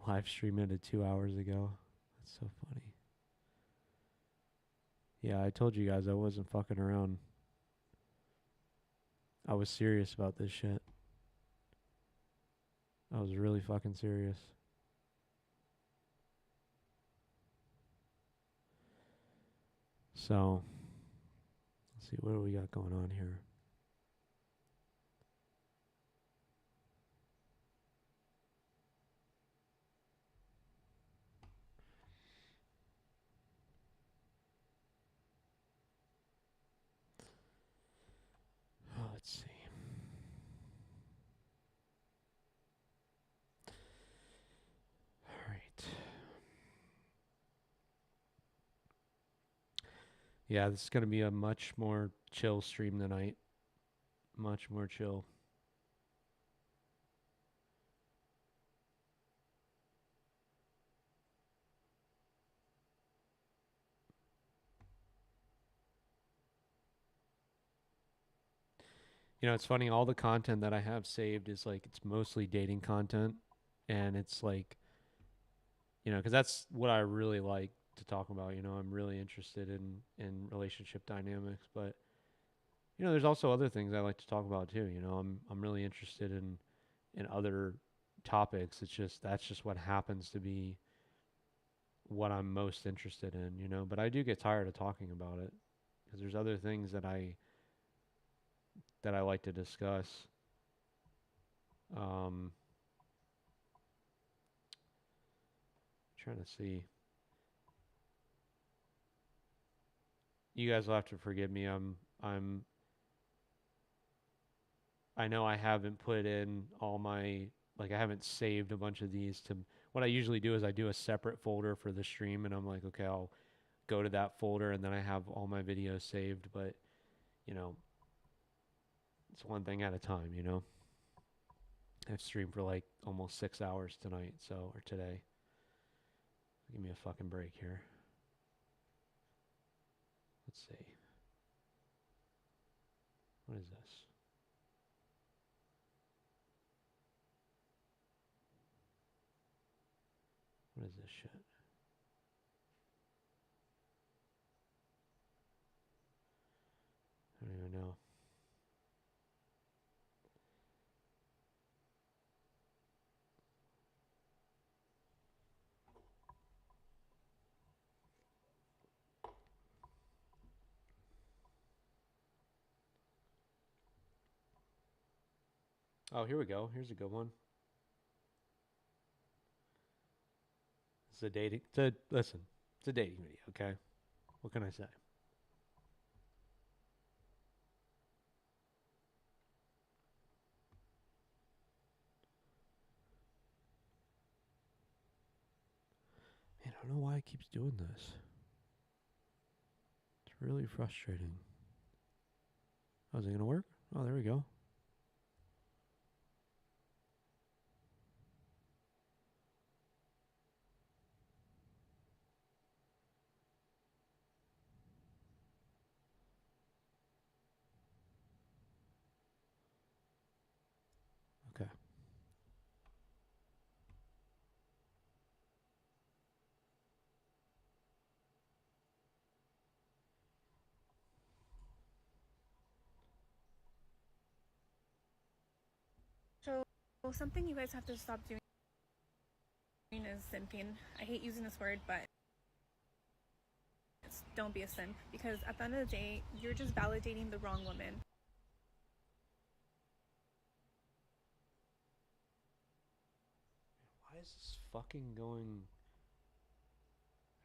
live stream ended 2 hours ago. That's so funny. Yeah, I told you guys I wasn't fucking around. I was serious about this shit. I was really fucking serious. So, let's see, what do we got going on here? Oh, let's see. Yeah, this is going to be a much more chill stream tonight. Much more chill. You know, it's funny. All the content that I have saved is like, it's mostly dating content. And it's like, you know, because that's what I really like to talk about. You know, I'm really interested in relationship dynamics. But, you know, there's also other things I like to talk about too. You know, I'm really interested in other topics. It's just, that's just what happens to be what I'm most interested in, you know. But I do get tired of talking about it because there's other things that I like to discuss. Um, Trying to see. You guys will have to forgive me. I'm I know I haven't put in all my, like, I haven't saved a bunch of these to. What I usually do is I do a separate folder for the stream, and I'm like, okay, I'll go to that folder, and then I have all my videos saved. But, you know, it's one thing at a time. You know, I've streamed for like almost 6 hours tonight, so, or today. Give me a fucking break here. Let's see. What is this? What is this shit? I don't even know. Oh, here we go. Here's a good one. It's a dating. Listen. It's a dating video. Okay. What can I say? Man, I don't know why it keeps doing this. It's really frustrating. Oh, is it gonna work? Oh, there we go. Okay. So something you guys have to stop doing is simping. I hate using this word, but don't be a simp, because at the end of the day, you're just validating the wrong woman. Why is this fucking going?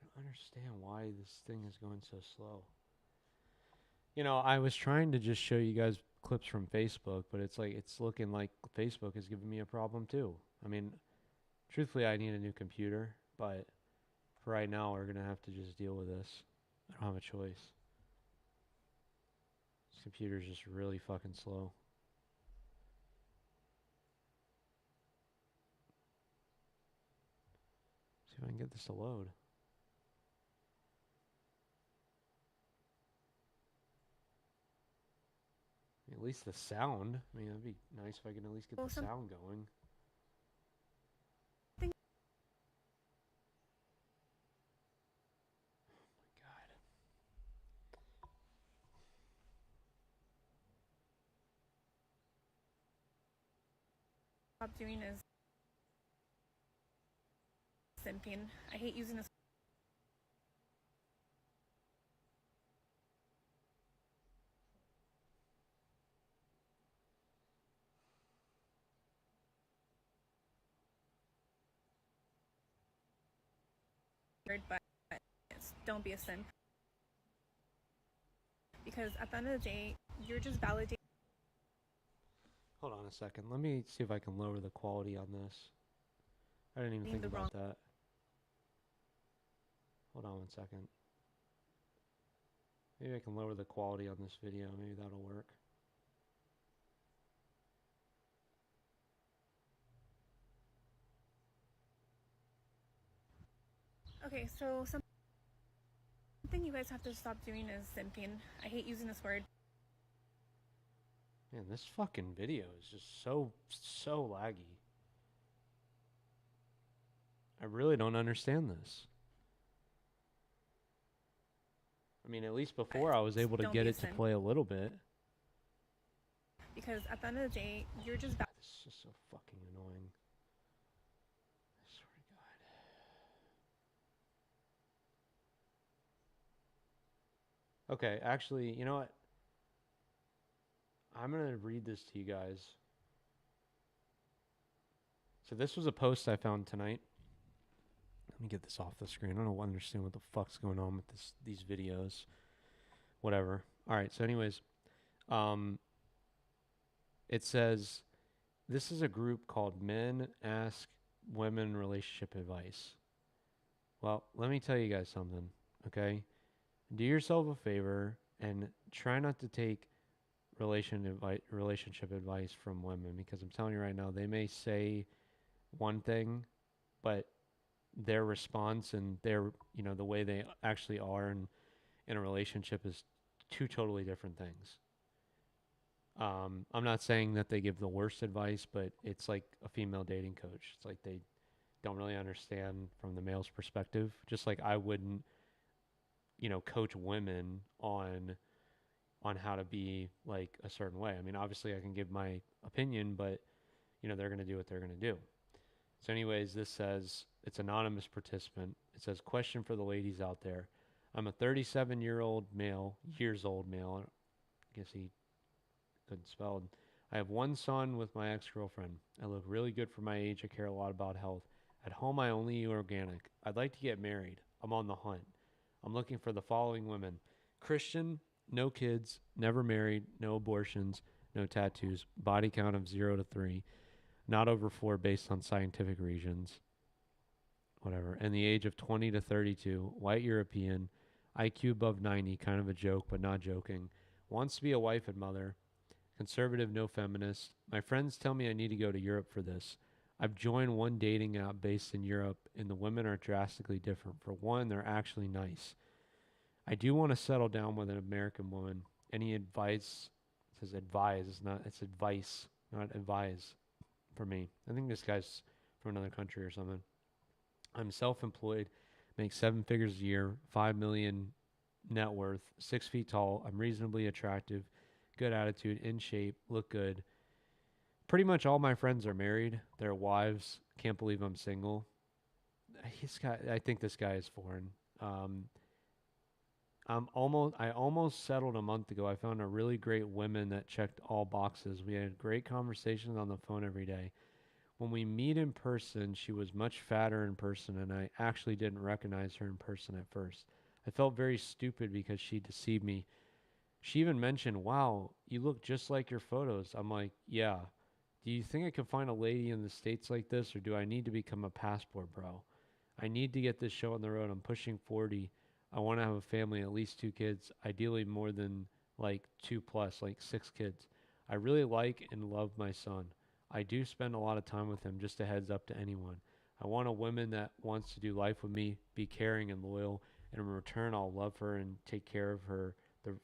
I don't understand why this thing is going so slow. You know, I was trying to just show you guys clips from Facebook, but it's like, it's looking like Facebook is giving me a problem too. I mean, truthfully, I need a new computer, but for right now, we're gonna have to just deal with this. I don't have a choice. This computer's just really fucking slow. See if I can get this to load. I mean, at least the sound. I mean, that'd be nice if I can at least get Well, the sound going. something God. stop doing is simping. I hate using this word, but don't be a simp, because at the end of the day, you're just validating. Hold on a second. Let me see if I can lower the quality on this. I didn't even think The wrong. about that. Hold on one second. Maybe I can lower the quality on this video. Maybe that'll work. Okay, so something you guys have to stop doing is simping. I hate using this word. Man, this fucking video is just so laggy. I really don't understand this. I mean, at least before I was able to Don't get be a it to simp. play a little bit. Because at the end of the day, you're just God, this is just so fucking annoying. I swear to God. Okay, actually, you know what? I'm going to read this to you guys. So this was a post I found tonight. Let me get this off the screen. I don't understand what the fuck's going on with these videos. Whatever. All right. So, anyways, um, it says this is a group called Men Ask Women Relationship Advice. Well, let me tell you guys something. Okay, do yourself a favor and try not to take relationship advice from women, because I'm telling you right now, they may say one thing, but their response and their, the way they actually are in a relationship is two totally different things. I'm not saying that they give the worst advice, but it's like a female dating coach. It's like they don't really understand from the male's perspective, just like I wouldn't, coach women on how to be like a certain way. I mean, obviously I can give my opinion, but they're going to do what they're going to do. So, anyways, this says it's anonymous participant. It says, question for the ladies out there. I'm a 37-year-old male, years old male. I guess he couldn't spell. I have one son with my ex-girlfriend. I look really good for my age. I care a lot about health. At home, I only eat organic. I'd like to get married. I'm on the hunt. I'm looking for the following women: Christian, no kids, never married, no abortions, no tattoos, body count of 0 to 3, not over 4 based on scientific reasons, whatever, and the age of 20 to 32, white European, IQ above 90, kind of a joke, but not joking, wants to be a wife and mother, conservative, no feminist. My friends tell me I need to go to Europe for this. I've joined one dating app based in Europe, and the women are drastically different. For one, they're actually nice. I do want to settle down with an American woman. Any advice? It says advise. It's advice, not advise for me. I think this guy's from another country or something. I'm self-employed, make 7 figures a year, 5 million net worth, 6 feet tall. I'm reasonably attractive, good attitude, in shape, look good. Pretty much all my friends are married. Their wives. Can't believe I'm single. I think this guy is foreign. Um, I almost settled a month ago. I found a really great woman that checked all boxes. We had great conversations on the phone every day. When we meet in person, she was much fatter in person, and I actually didn't recognize her in person at first. I felt very stupid because she deceived me. She even mentioned, "Wow, you look just like your photos." I'm like, "Yeah. Do you think I can find a lady in the States like this, or do I need to become a passport bro? I need to get this show on the road. I'm pushing 40. I want to have a family, at least 2 kids, ideally more than like 2 plus, like 6 kids. I really like and love my son. I do spend a lot of time with him, just a heads up to anyone. I want a woman that wants to do life with me, be caring and loyal, and in return, I'll love her and take care of her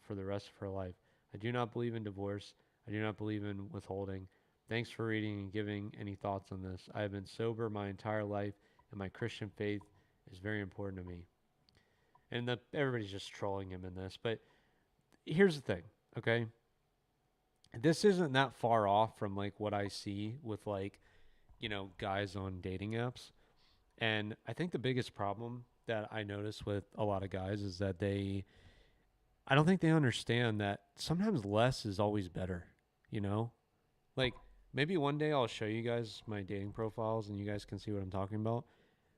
for the rest of her life. I do not believe in divorce. I do not believe in withholding. Thanks for reading and giving any thoughts on this. I have been sober my entire life, and my Christian faith is very important to me." And everybody's just trolling him in this. But here's the thing, okay? This isn't that far off from like what I see with like, guys on dating apps. And I think the biggest problem that I notice with a lot of guys is that I don't think they understand that sometimes less is always better, you know? Like maybe one day I'll show you guys my dating profiles and you guys can see what I'm talking about.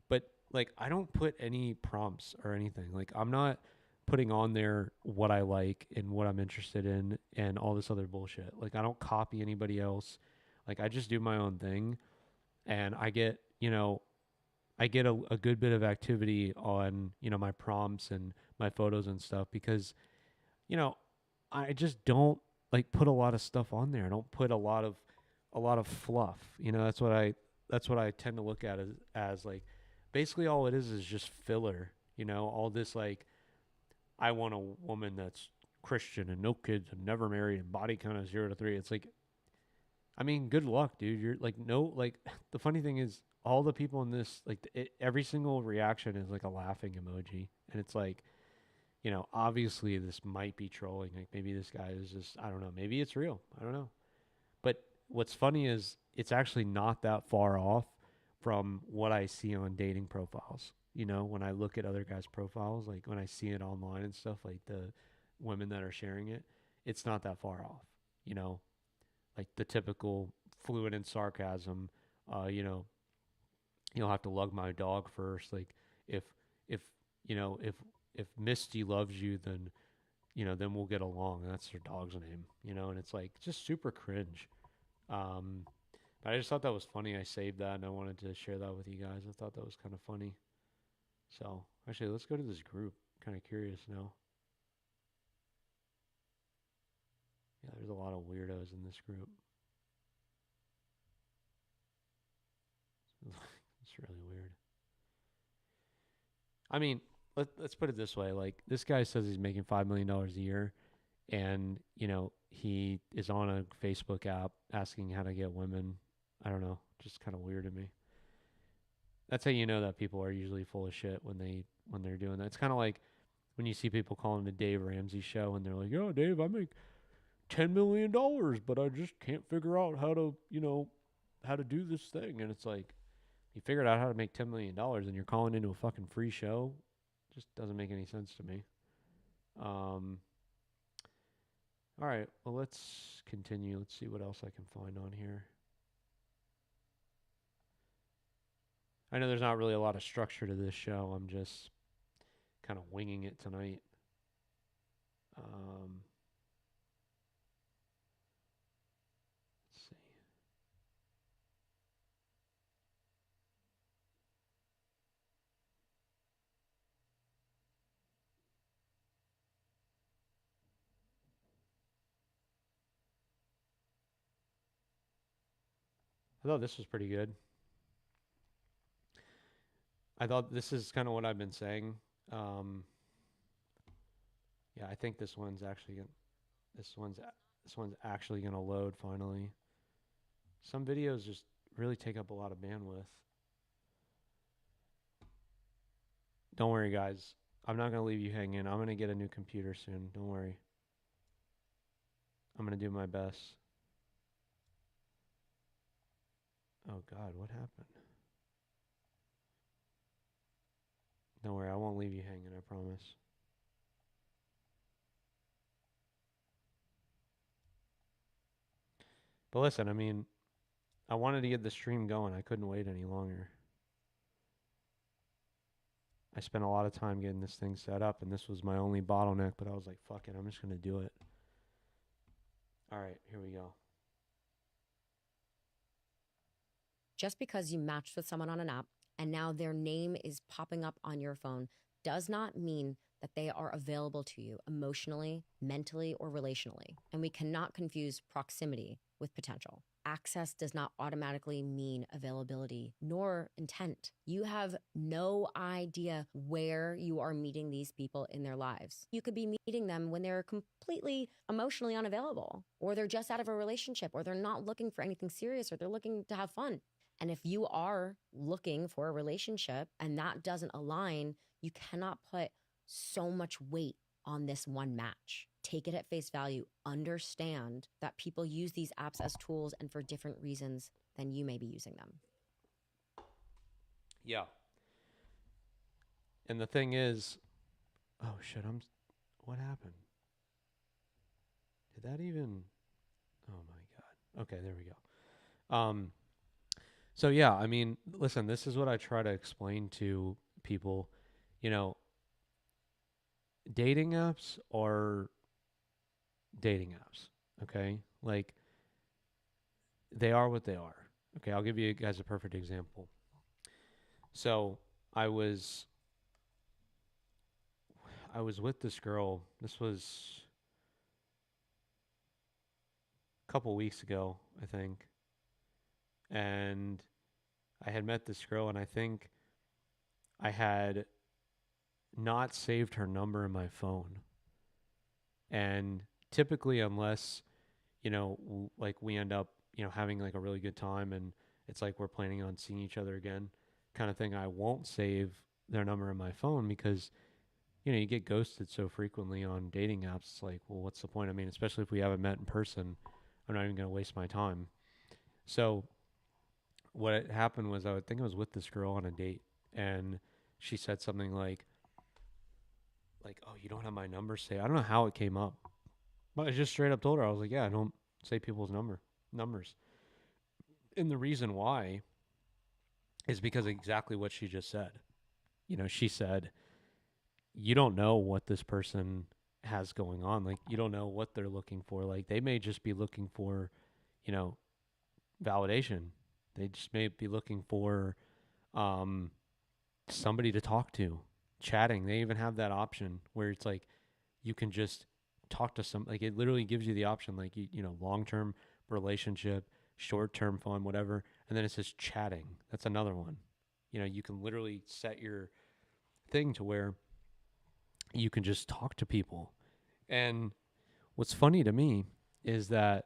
But like I don't put any prompts or anything. Like I'm not putting on there what I like and what I'm interested in and all this other bullshit. Like I don't copy anybody else. Like I just do my own thing and I get a good bit of activity on, my prompts and my photos and stuff because you know, I just don't like put a lot of stuff on there. I don't put a lot of fluff. You know, that's what I tend to look at as like basically all it is just filler. You know, all this like I want a woman that's Christian and no kids and never married and body count of 0 to 3. It's like, I mean, good luck, dude. You're like, no, like, the funny thing is, all the people in this, like, every single reaction is like a laughing emoji. And it's like, you know, obviously this might be trolling. Like, maybe this guy is just, I don't know, maybe it's real. I don't know. But what's funny is it's actually not that far off from what I see on dating profiles. You know, when I look at other guys' profiles, like when I see it online and stuff, like the women that are sharing it, it's not that far off. You know, like the typical fluent in sarcasm. You know, you'll have to lug my dog first. Like if if you know if Misty loves you, then you know then we'll get along. That's her dog's name. You know, and it's like just super cringe. Um, but I just thought that was funny. I saved that and I wanted to share that with you guys. I thought that was kind of funny. So actually, let's go to this group. Kind of curious now. Yeah, there's a lot of weirdos in this group. It's really weird. I mean, let's put it this way: like this guy says he's making $5 million a year, and you know he is on a Facebook app asking how to get women. I don't know, just kind of weird to me. That's how you know that people are usually full of shit when they're doing that. It's kind of like when you see people calling the Dave Ramsey show and they're like, "Yo, Dave, I make $10 million, but I just can't figure out how to, you know, how to do this thing." And it's like, you figured out how to make $10 million and you're calling into a fucking free show. Just doesn't make any sense to me. Um, all right, well, let's continue. Let's see what else I can find on here. I know there's not really a lot of structure to this show. I'm just kind of winging it tonight. Um, let's see. I thought this was pretty good. I thought this is kind of what I've been saying. Um, yeah, I think this one's this one's actually gonna load finally. Some videos just really take up a lot of bandwidth. Don't worry, guys. I'm not gonna leave you hanging. I'm gonna get a new computer soon. Don't worry. I'm gonna do my best. Oh God, what happened? Don't worry, I won't leave you hanging. I promise. But listen, I mean, I wanted to get the stream going. I couldn't wait any longer. I spent a lot of time getting this thing set up, and this was my only bottleneck. But I was like, "Fuck it, I'm just gonna do it." All right, here we go. Just because you matched with someone on an app and now their name is popping up on your phone does not mean that they are available to you emotionally, mentally, or relationally. And we cannot confuse proximity with potential. Access does not automatically mean availability nor intent. You have no idea where you are meeting these people in their lives. You could be meeting them when they're completely emotionally unavailable, or they're just out of a relationship, or they're not looking for anything serious, or they're looking to have fun. And if you are looking for a relationship and that doesn't align, you cannot put so much weight on this one match. Take it at face value. Understand that people use these apps as tools and for different reasons than you may be using them. Yeah. And the thing is, oh shit, what happened? Did that even Oh my god. Okay, there we go. So yeah, I mean, listen, this is what I try to explain to people. You know, dating apps are dating apps, okay? Like they are what they are. Okay, I'll give you guys a perfect example. So, I was I was with this girl. This was couple weeks ago, I think, and I had met this girl, and I think I had not saved her number in my phone. And typically, unless like we end up having like a really good time, and it's like we're planning on seeing each other again, kind of thing, I won't save their number in my phone because you get ghosted so frequently on dating apps. It's like, well, what's the point? I mean, especially if we haven't met in person, I'm not even going to waste my time. So what had happened was I would think I was with this girl on a date, and she said something like, "Oh, you don't have my number saved." I don't know how it came up, but I just straight up told her, I was like, "Yeah, I don't save people's numbers." And the reason why is because of exactly what she just said. She said, "You don't know what this person has going on. Like, you don't know what they're looking for. Like, they may just be looking for, you know, validation. They just may be looking for um somebody to talk to, chatting. They even have that option where it's like you can just talk to some, like it literally gives you the option, like long-term relationship, short-term fun, whatever, and then it says chatting. That's another one. You can literally set your thing to where you can just talk to people. And what's funny to me is that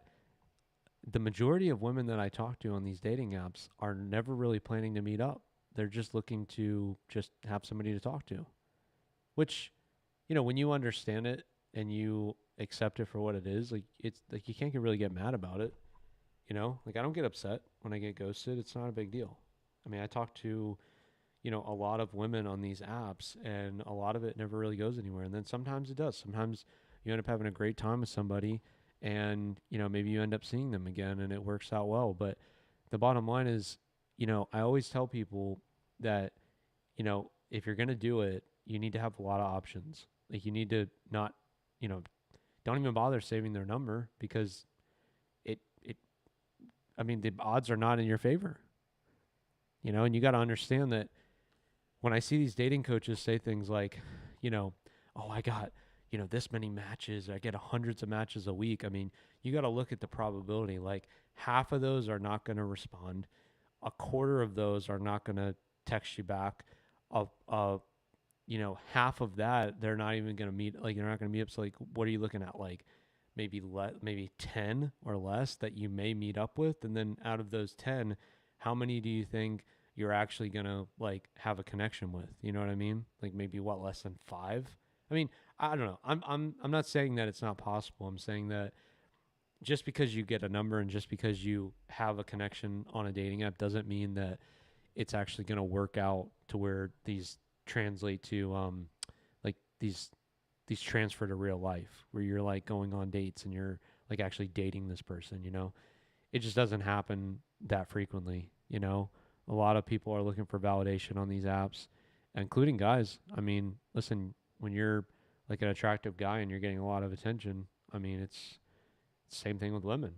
the majority of women that I talk to on these dating apps are never really planning to meet up. They're just looking to just have somebody to talk to, which, when you understand it and you accept it for what it is, like it's like you can't really get mad about it. Like I don't get upset when I get ghosted. It's not a big deal. I mean, I talk to, a lot of women on these apps, and a lot of it never really goes anywhere. And then sometimes it does. Sometimes you end up having a great time with somebody, and, maybe you end up seeing them again and it works out well. But the bottom line is, I always tell people that, if you're going to do it, you need to have a lot of options. Like you need to not, you know, don't even bother saving their number because it, I mean, the odds are not in your favor, and you got to understand that when I see these dating coaches say things like, you know, oh, I got, this many matches, I get hundreds of matches a week. I mean, you got to look at the probability. Like half of those are not going to respond. A quarter of those are not going to text you back. A half of that, they're not even going to meet, like, they're not going to meet up. So, like, what are you looking at? Like, maybe 10 or less that you may meet up with. And then out of those 10, how many do you think you're actually going to, like, have a connection with? You know what I mean? Like, maybe what, less than 5? I mean, I don't know. I'm not saying that it's not possible. I'm saying that just because you get a number and just because you have a connection on a dating app doesn't mean that it's actually going to work out to where these translate to like these transfer to real life where you're like going on dates and you're like actually dating this person. It just doesn't happen that frequently. A lot of people are looking for validation on these apps, including guys. I mean, listen, when you're like an attractive guy and you're getting a lot of attention, I mean, it's the same thing with women.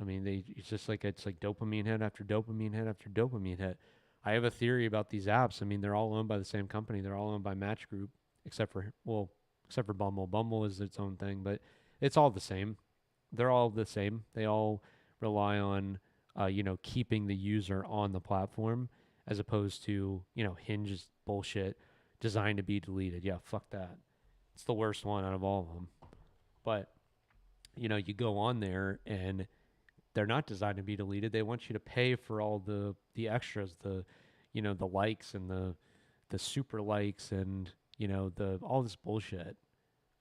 I mean, it's like dopamine hit after dopamine hit after dopamine hit. I have a theory about these apps. I mean, they're all owned by the same company. They're all owned by Match Group, except for Bumble. Bumble is its own thing, but it's all the same. They're all the same. They all rely on, keeping the user on the platform as opposed to, Hinge is bullshit, designed to be deleted. Yeah, fuck that. It's the worst one out of all of them. But you go on there and they're not designed to be deleted. They want you to pay for all the extras, the likes and the super likes and the all this bullshit.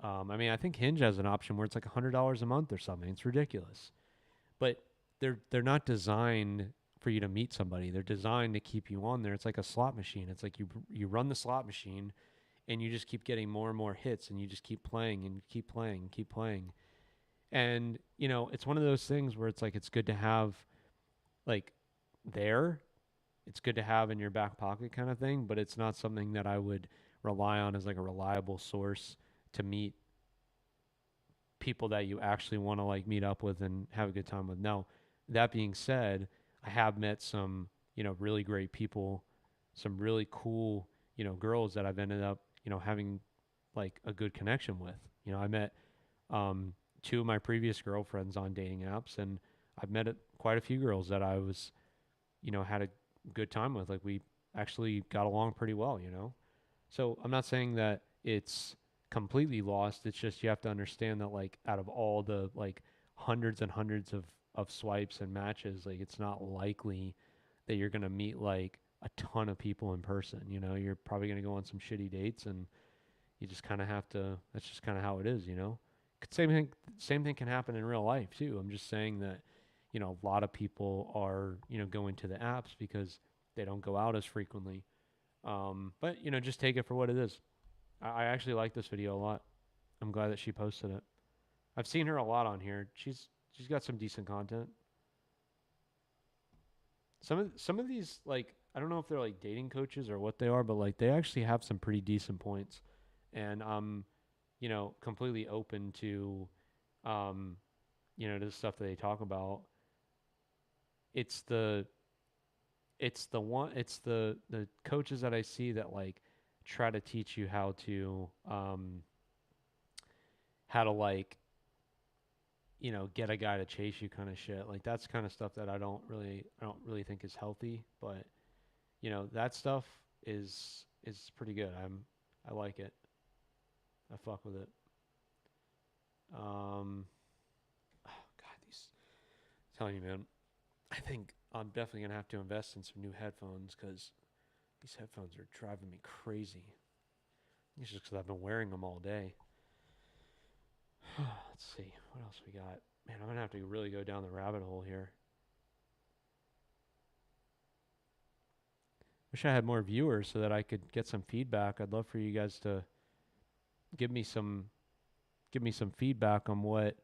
I mean, I think Hinge has an option where it's like $100 a month or something. It's ridiculous, but they're not designed for you to meet somebody. They're designed to keep you on there. It's like a slot machine. It's like you run the slot machine, and you just keep getting more and more hits, and you just keep playing and keep playing and keep playing. And, it's one of those things where it's like it's good to have like there. It's good to have in your back pocket kind of thing, but it's not something that I would rely on as like a reliable source to meet people that you actually want to like meet up with and have a good time with. Now, that being said, I have met some, really great people, some really cool, girls that I've ended up, having like a good connection with. I met two of my previous girlfriends on dating apps, and I've met quite a few girls that I was, had a good time with. Like we actually got along pretty well. So I'm not saying that it's completely lost. It's just you have to understand that like out of all the like hundreds and hundreds of swipes and matches, like it's not likely that you're gonna meet like a ton of people in person. You're probably gonna go on some shitty dates, and you just kind of have to. That's just kind of how it is. Same thing can happen in real life too. I'm just saying that a lot of people are going to the apps because they don't go out as frequently. But just take it for what it is. I actually like this video a lot. I'm glad that she posted it. I've seen her a lot on here. She's got some decent content. Some of these, like, I don't know if they're like dating coaches or what they are, but like they actually have some pretty decent points, and I'm completely open to um to the stuff that they talk about. It's the it's the coaches that I see that like try to teach you how to like get a guy to chase you kind of shit. Like that's kind of stuff that I don't really think is healthy, but that stuff is pretty good. I like it. I fuck with it. Oh God, these telling you, man. I think I'm definitely gonna have to invest in some new headphones because these headphones are driving me crazy. It's just because I've been wearing them all day. Let's see what else we got. Man, I'm gonna have to really go down the rabbit hole here. Wish I had more viewers so that I could get some feedback. I'd love for you guys to give me some feedback on what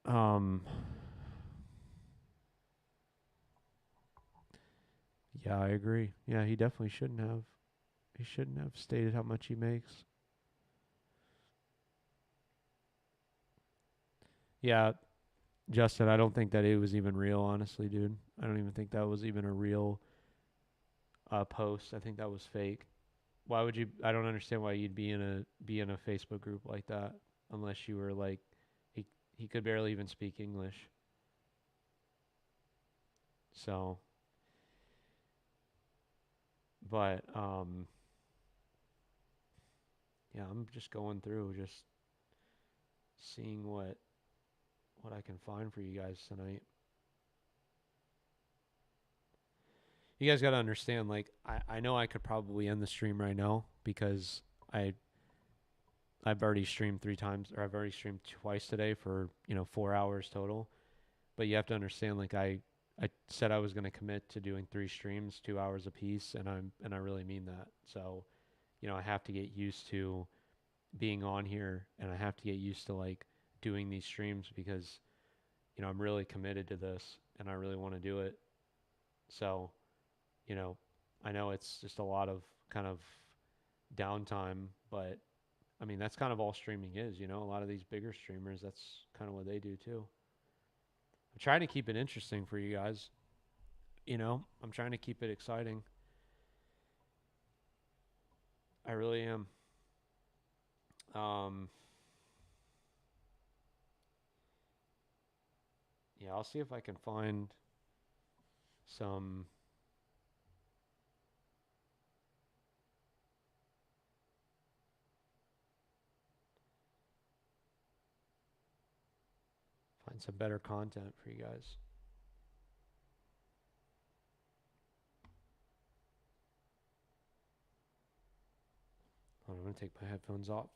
um yeah, I agree. Yeah, he definitely shouldn't have. He shouldn't have stated how much he makes. Yeah, Justin, I don't think that it was even real, honestly, dude. I don't even think that was even a real post. I think that was fake. Why would you? I don't understand why you'd be in a Facebook group like that unless you were like he he could barely even speak English. So, but yeah, I'm just going through just seeing what I can find for you guys tonight. You guys got to understand, like, I know I could probably end the stream right now because I I've already streamed 3 times, or I've already streamed twice today for 4 hours total. But you have to understand, like, I said I was going to commit to doing 3 streams, 2 hours a piece, and I really mean that. So I have to get used to being on here, and I have to get used to like doing these streams because I'm really committed to this, and I really want to do it. So you know, I know it's just a lot of kind of downtime, but I mean, that's kind of all streaming is. A lot of these bigger streamers, that's kind of what they do too. I'm trying to keep it interesting for you guys. I'm trying to keep it exciting. I really am. Um, yeah, I'll see if I can some find some better content for you guys. Hold on, I'm gonna take my headphones off.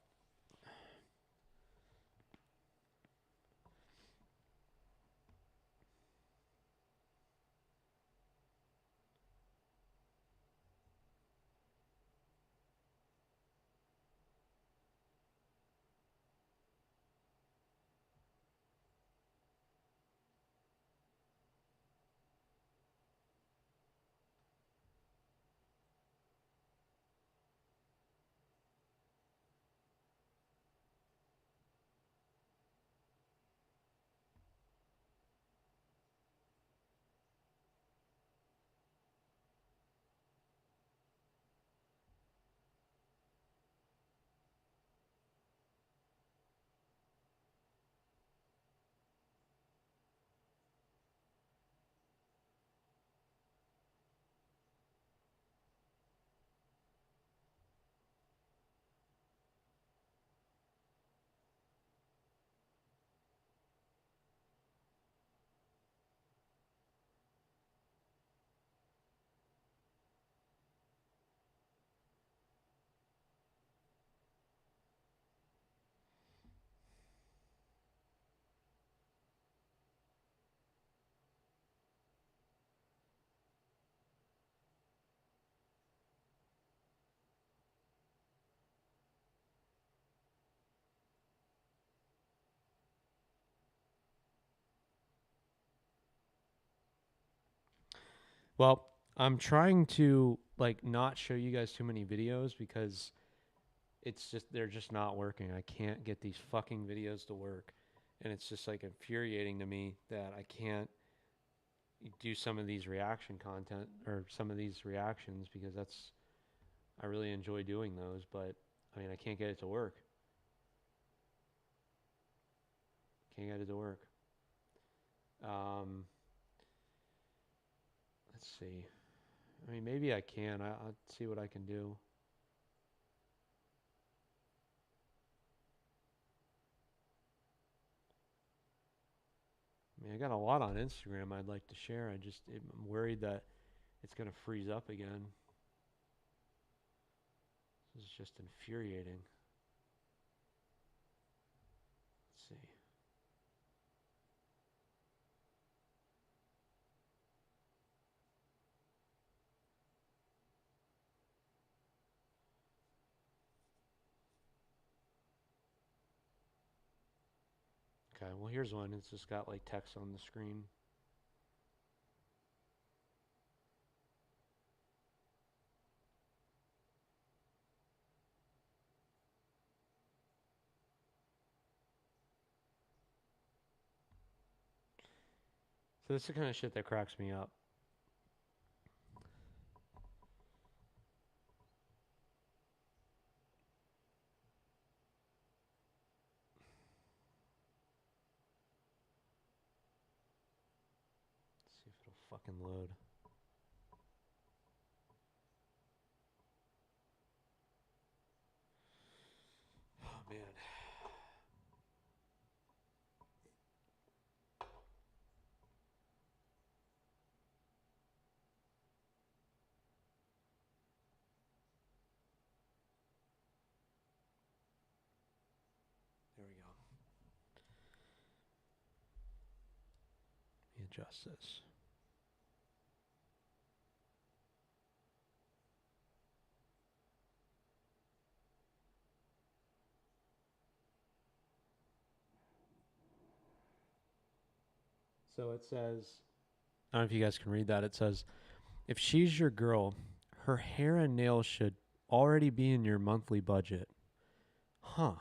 Well, I'm trying to like not show you guys too many videos because it's just they're just not working. I can't get these fucking videos to work. And it's just like infuriating to me that I can't do some of these reaction content or some of these reactions because I really enjoy doing those, but I mean, I can't get it to work. Can't get it to work. Um, let's see. I mean, maybe I can. I'll see what I can do. I mean, I got a lot on Instagram I'd like to share. I'm worried that it's going to freeze up again. This is just infuriating. Let's see. Okay, well, here's one. It's just got like text on the screen. So this is the kind of shit that cracks me up. Let's see if it'll fucking load. Oh man. There we go. Let me adjust this. So it says, I don't know if you guys can read that. It says, if she's your girl, her hair and nails should already be in your monthly budget. Huh.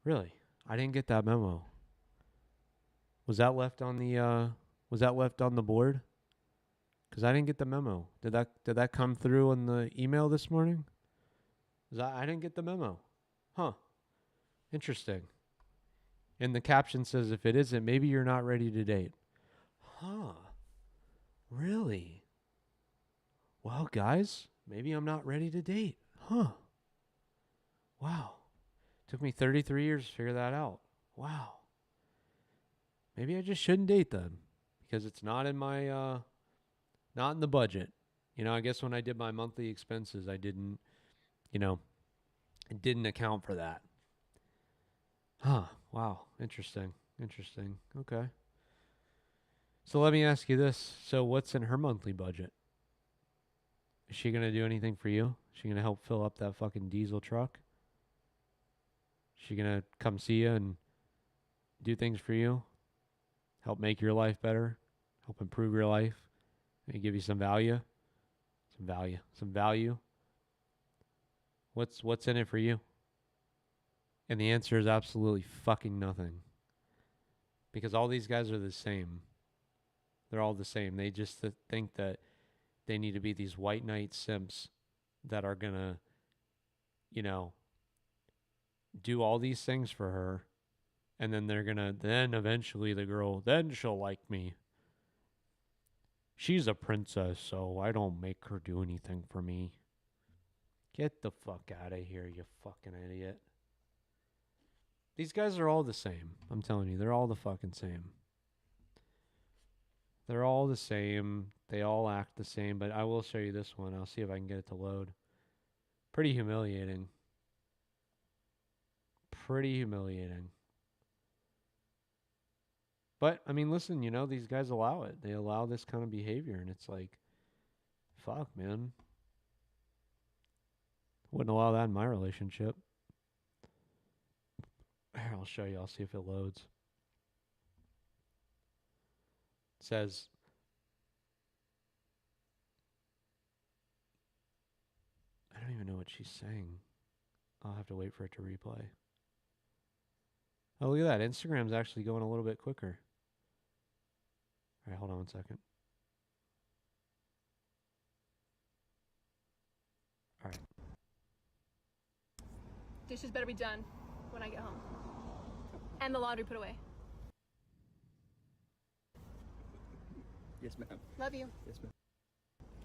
Really? I didn't get that memo. Was that left on the board? Cuz I didn't get the memo. Did that come through in the email this morning? I didn't get the memo. Huh. Interesting. And the caption says if it isn't, maybe you're not ready to date. Huh. Really? Well, guys, maybe I'm not ready to date. Huh. Wow. Took me 33 years to figure that out. Wow. Maybe I just shouldn't date then because it's not in my not in the budget. I guess when I did my monthly expenses, I didn't, you know, it didn't account for that. Huh. Wow. Interesting. Interesting. Okay. So let me ask you this. So what's in her monthly budget? Is she going to do anything for you? Is she going to help fill up that fucking diesel truck? Is she going to come see you and do things for you? Help make your life better? Help improve your life? Maybe give you some value? Some value. What's in it for you? And the answer is absolutely fucking nothing. Because all these guys are the same. They're all the same. They just think that they need to be these white knight simps that are gonna, you know, do all these things for her, and then then eventually the girl, then she'll like me. She's a princess, so I don't make her do anything for me. Get the fuck out of here, you fucking idiot. These guys are all the same. I'm telling you, they're all the fucking same. They're all the same. They all act the same, but I will show you this one. I'll see if I can get it to load. Pretty humiliating. Pretty humiliating. But, I mean, listen, these guys allow it. They allow this kind of behavior, and it's like, fuck, man. Wouldn't allow that in my relationship. Here, I'll show you. I'll see if it loads. It says, don't even know what she's saying. I'll have to wait for it to replay. Oh, look at that. Instagram's actually going a little bit quicker. All right, hold on one second. All right. Dishes better be done when I get home. And the laundry put away. Yes, ma'am. Love you. Yes, ma'am.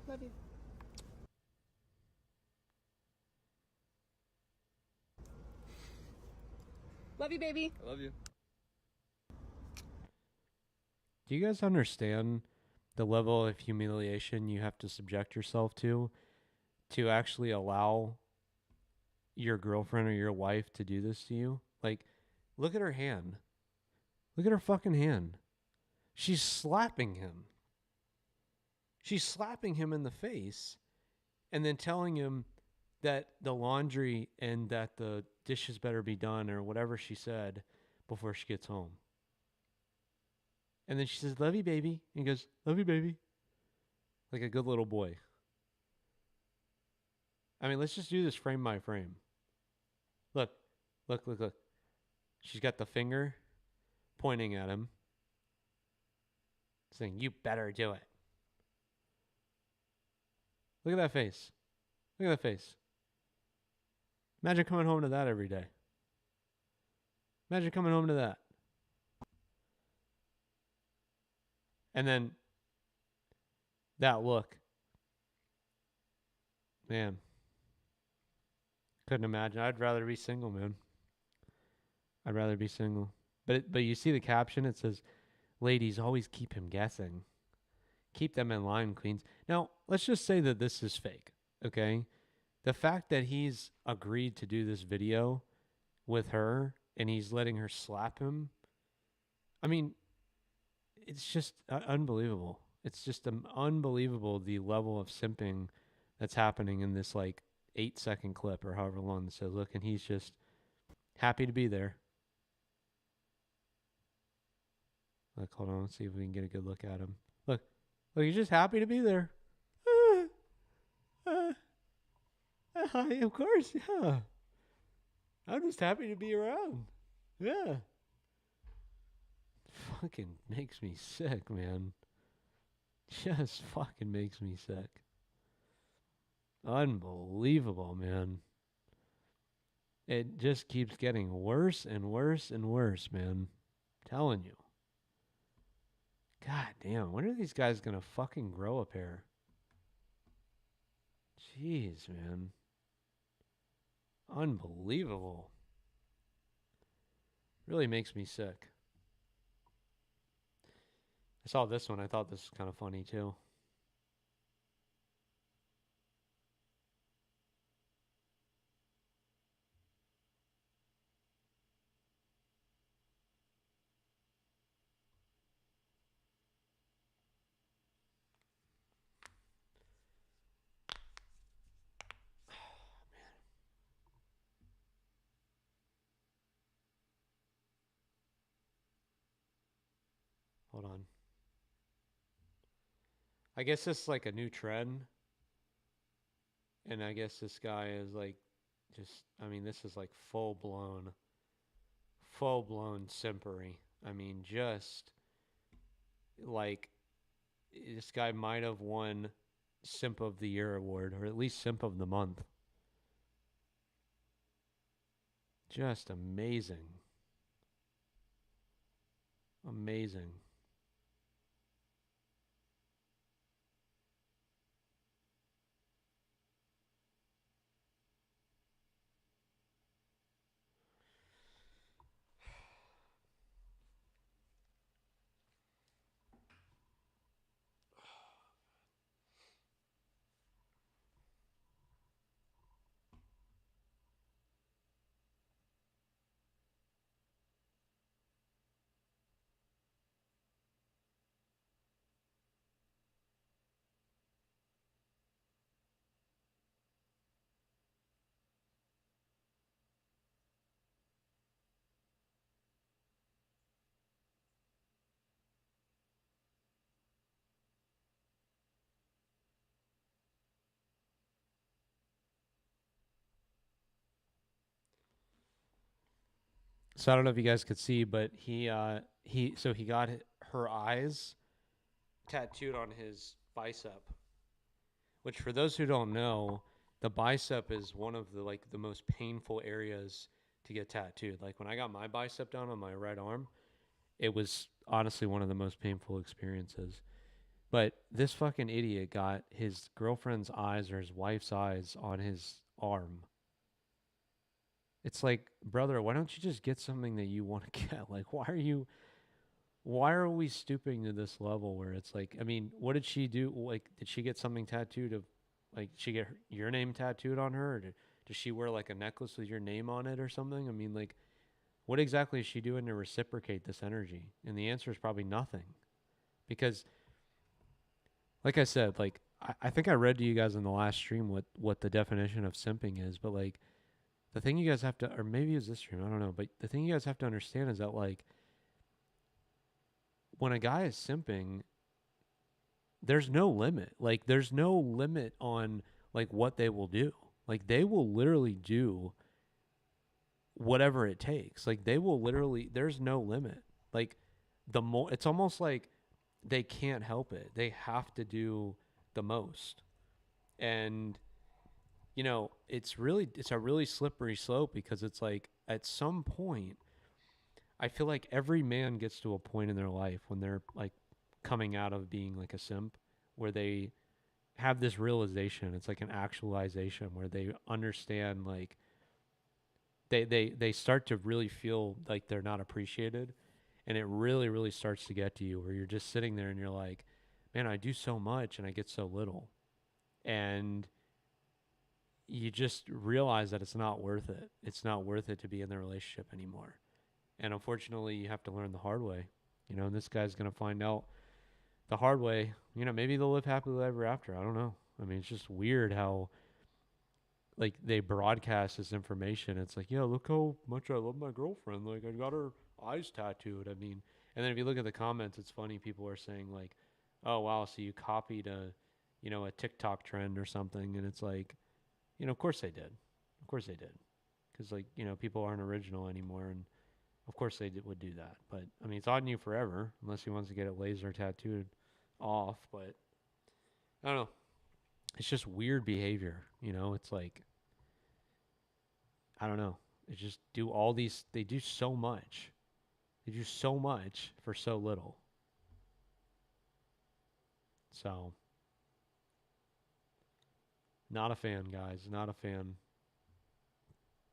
Love you. Love you, baby. I love you. Do you guys understand the level of humiliation you have to subject yourself to actually allow your girlfriend or your wife to do this to you? Like, look at her hand. Look at her fucking hand. She's slapping him. She's slapping him in the face and then telling him that the laundry and that the dishes better be done or whatever she said before she gets home. And then she says, "Love you, baby." And he goes, "Love you, baby." Like a good little boy. I mean, let's just do this frame by frame. Look, look, look, look. She's got the finger pointing at him, saying, "You better do it." Look at that face. Look at that face. Imagine coming home to that every day. Imagine coming home to that. And then that look. Man. Couldn't imagine. I'd rather be single, man. I'd rather be single. But you see the caption? It says, "Ladies, always keep him guessing. Keep them in line, queens." Now, let's just say that this is fake, okay? The fact that he's agreed to do this video with her and he's letting her slap him, I mean, it's just unbelievable. It's just unbelievable the level of simping that's happening in this like 8-second clip or however long it says. Look, and he's just happy to be there. Look, hold on, let's see if we can get a good look at him. Look, he's just happy to be there. Hi, of course, yeah. I'm just happy to be around. Yeah. Fucking makes me sick, man. Just fucking makes me sick. Unbelievable, man. It just keeps getting worse and worse and worse, man. I'm telling you. God damn, when are these guys gonna fucking grow a pair? Jeez, man. Unbelievable. Really makes me sick. I saw this one. I thought this was kind of funny too. Hold on. I guess this is like a new trend. And I guess this guy is like just, I mean, this is like full blown simpery. I mean, just like this guy might have won Simp of the Year award, or at least Simp of the Month. Just amazing. Amazing. So I don't know if you guys could see, but he got her eyes tattooed on his bicep, which for those who don't know, the bicep is one of the most painful areas to get tattooed. Like when I got my bicep done on my right arm, it was honestly one of the most painful experiences. But this fucking idiot got his girlfriend's eyes or his wife's eyes on his arm. It's like, brother, why don't you just get something that you want to get? Like, why are we stooping to this level where it's like, I mean, what did she do? Like, did she get something tattooed of, like, she get your name tattooed on her? Or does she wear like a necklace with your name on it or something? I mean, like, what exactly is she doing to reciprocate this energy? And the answer is probably nothing. Because, like I said, like, I think I read to you guys in the last stream what the definition of simping is, but like, the thing you guys have to, or maybe it was this stream, I don't know, but the thing you guys have to understand is that, like, when a guy is simping, there's no limit. Like, there's no limit on like what they will do. Like, they will literally do whatever it takes. Like, they will literally, there's no limit. Like, the more, it's almost like they can't help it. They have to do the most. And it's a really slippery slope, because it's like at some point, I feel like every man gets to a point in their life when they're like coming out of being like a simp, where they have this realization. It's like an actualization where they understand, like, they start to really feel like they're not appreciated, and it really really starts to get to you, where you're just sitting there and you're like, man, I do so much and I get so little. And you just realize that it's not worth it. It's not worth it to be in the relationship anymore. And unfortunately, you have to learn the hard way. And this guy's going to find out the hard way. Maybe they'll live happily ever after. I don't know. I mean, it's just weird how, like, they broadcast this information. It's like, yeah, look how much I love my girlfriend. Like, I got her eyes tattooed. I mean, and then if you look at the comments, it's funny. People are saying like, oh, wow, so you copied a TikTok trend or something. And it's like, of course they did. Of course they did. Because, like, people aren't original anymore. And of course they would do that. But, I mean, it's on you forever unless he wants to get it laser tattooed off. But, I don't know. It's just weird behavior. It's like, I don't know. They just do all these, they do so much. They do so much for so little. So, not a fan, guys. Not a fan.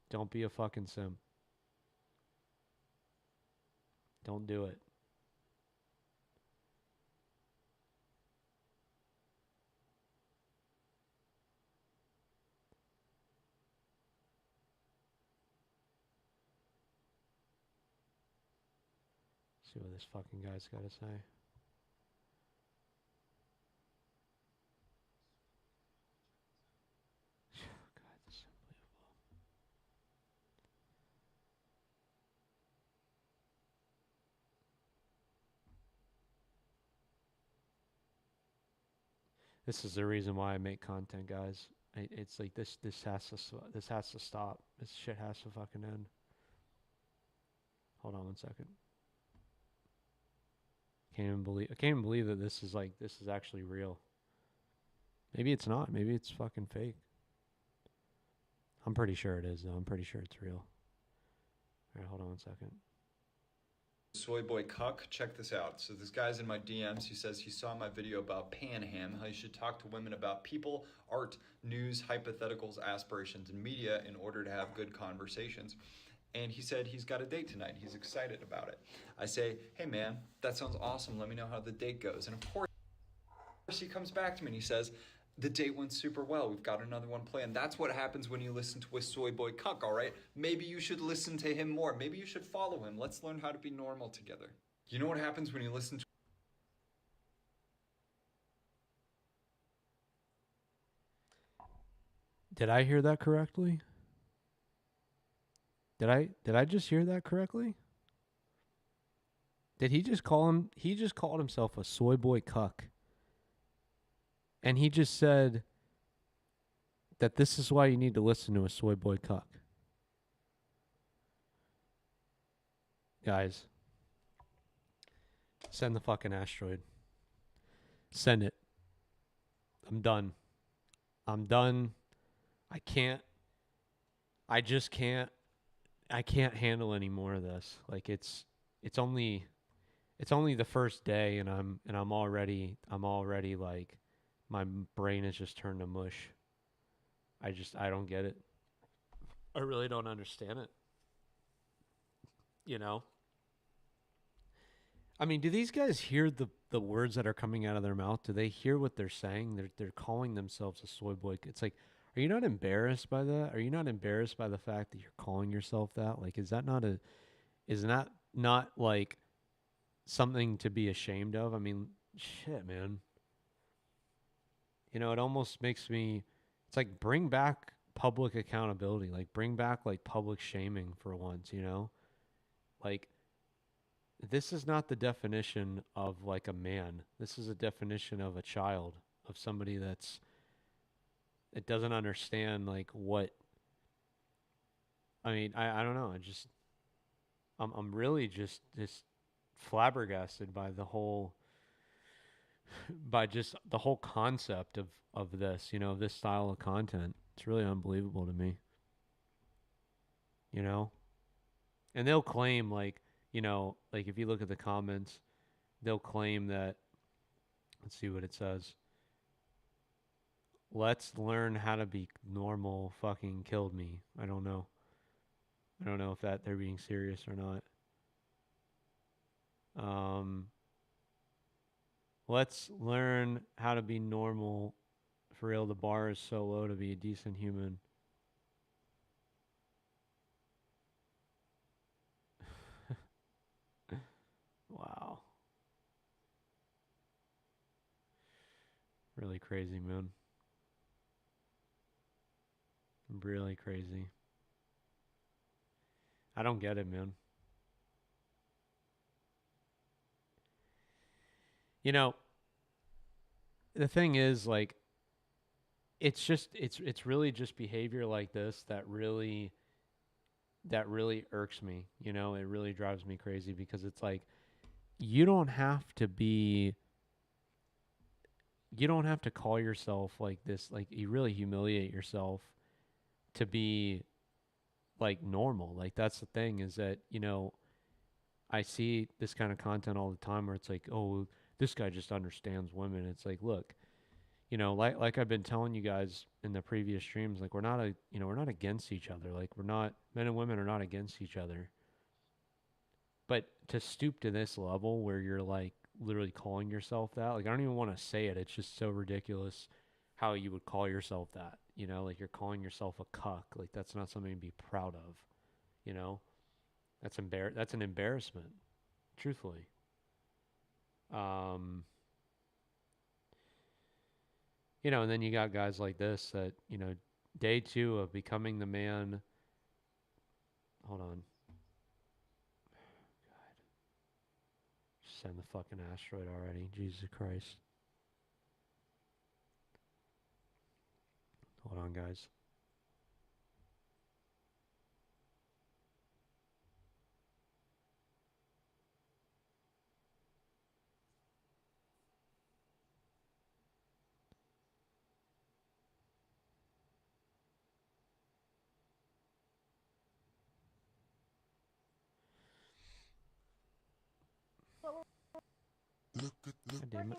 Don't be a fucking simp. Don't do it. See what this fucking guy's got to say. God, this is unbelievable. This is the reason why I make content, guys. It's like this has to stop. This shit has to fucking end. Hold on one second. I can't even believe that this is actually real. Maybe it's not. Maybe it's fucking fake. I'm pretty sure it is, though. I'm pretty sure it's real. All right, hold on one second. Soy boy cuck, check this out. So this guy's in my DMs. He says he saw my video about Panham, how you should talk to women about people, art, news, hypotheticals, aspirations, and media in order to have good conversations. And he said he's got a date tonight. He's excited about it. I say, hey man, that sounds awesome. Let me know how the date goes. And of course he comes back to me and he says, the date went super well. We've got another one planned. That's what happens when you listen to a soy boy cuck, all right? Maybe you should listen to him more. Maybe you should follow him. Let's learn how to be normal together. You know what happens when you listen to... Did I hear that correctly? Did I just hear that correctly? Did he just call him? He just called himself a soy boy cuck. And he just said that this is why you need to listen to a soy boy cuck. Guys, send the fucking asteroid. Send it. I'm done. I'm done. I can't. I just can't. I can't handle any more of this. Like it's only the first day, and I'm already like my brain has just turned to mush. I don't get it. I really don't understand it. You know? I mean, do these guys hear the words that are coming out of their mouth? Do they hear what they're saying? They're calling themselves a soy boy. It's like, are you not embarrassed by that? Are you not embarrassed by the fact that you're calling yourself that? Like, is that not like something to be ashamed of? I mean, shit, man. You know, it almost makes me. It's like bring back public accountability. Like bring back like public shaming for once. You know, like. This is not the definition of like a man. This is a definition of a child, of somebody it doesn't understand like what. I mean, I don't know. I'm really just flabbergasted by just the whole concept of this, you know, this style of content. It's really unbelievable to me. You know? And they'll claim like, you know, like if you look at the comments, they'll claim that, let's see what it says. Let's learn how to be normal fucking killed me. I don't know. I don't know if that they're being serious or not. Let's learn how to be normal. For real, the bar is so low to be a decent human. Wow. Really crazy, man. Really crazy. I don't get it, man. You know, the thing is like it's really just behavior like this that really irks me. You know, it really drives me crazy because it's like you don't have to call yourself like this, like you really humiliate yourself to be like normal. Like that's the thing is that, you know, I see this kind of content all the time where it's like, oh, this guy just understands women. It's like, look, you know, like I've been telling you guys in the previous streams, like we're not against each other. Like we're not, men and women are not against each other. But to stoop to this level where you're like literally calling yourself that, like I don't even want to say it. It's just so ridiculous how you would call yourself that. You know, like you're calling yourself a cuck. Like that's not something to be proud of. You know, that's an embarrassment, truthfully. You know, and then you got guys like this that, you know, day 2 of becoming the man. Hold on. God. Send the fucking asteroid already. Jesus Christ. Hold on, guys. God damn it.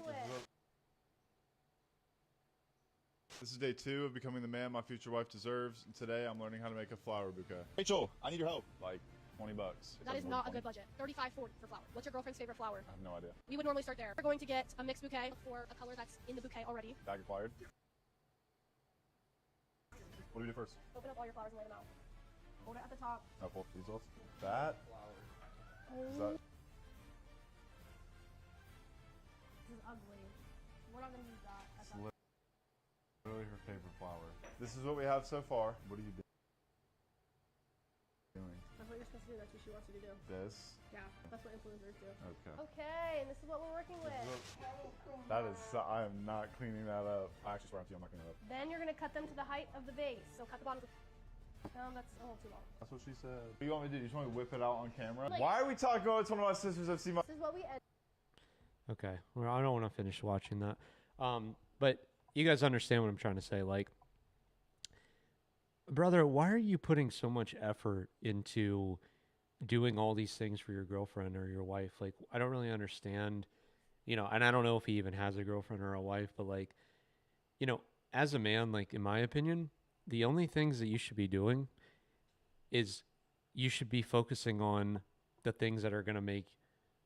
This is day 2 of becoming the man my future wife deserves, and today I'm learning how to make a flower bouquet. Rachel, I need your help. Like $20. That is not a good budget. $35, $40 for flower. What's your girlfriend's favorite flower? I have no idea. We would normally start there. We're going to get a mixed bouquet for a color that's in the bouquet already. Bag acquired. What do we do first? Open up all your flowers and lay them out. Hold it at the top. I'll pull these off. That? Is that? This is ugly. We're not going to use that. It's literally her favorite flower. This is what we have so far. What are you doing? That's what you're supposed to do. That's what she wants you to do. This? Yeah, that's what influencers do. Okay. Okay, and this is what we're working with. That is, I am not cleaning that up. I actually swear I'm not cleaning it up. Then you're going to cut them to the height of the base. So cut the bottom. No, that's a little too long. That's what she said. What do you want me to do? You just want me to whip it out on camera? Like- Why are we talking about it's one of my sisters have seen my... This is what we end. Okay. Well, I don't want to finish watching that. But you guys understand what I'm trying to say. Like, brother, why are you putting so much effort into doing all these things for your girlfriend or your wife? Like, I don't really understand, and I don't know if he even has a girlfriend or a wife, but like, as a man, like, in my opinion, the only things that you should be doing is you should be focusing on the things that are going to make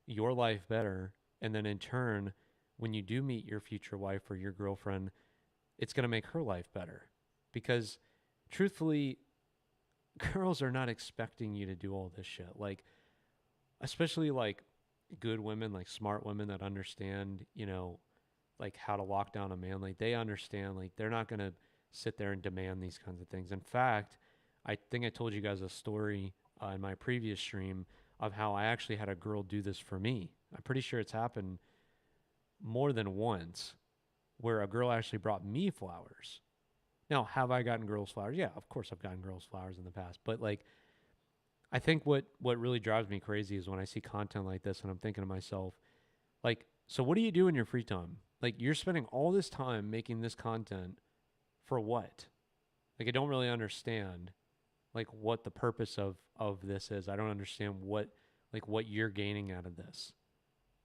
your life better. And then in turn, when you do meet your future wife or your girlfriend, it's going to make her life better. Because truthfully, girls are not expecting you to do all this shit. Like, especially like good women, like smart women that understand, like how to lock down a man. Like, they understand, like, they're not going to sit there and demand these kinds of things. In fact, I think I told you guys a story in my previous stream of how I actually had a girl do this for me. I'm pretty sure it's happened more than once where a girl actually brought me flowers. Now, have I gotten girls flowers? Yeah, of course I've gotten girls flowers in the past. But like, I think what really drives me crazy is when I see content like this and I'm thinking to myself, like, so what do you do in your free time? Like, you're spending all this time making this content for what? Like, I don't really understand like what the purpose of this is. I don't understand what you're gaining out of this.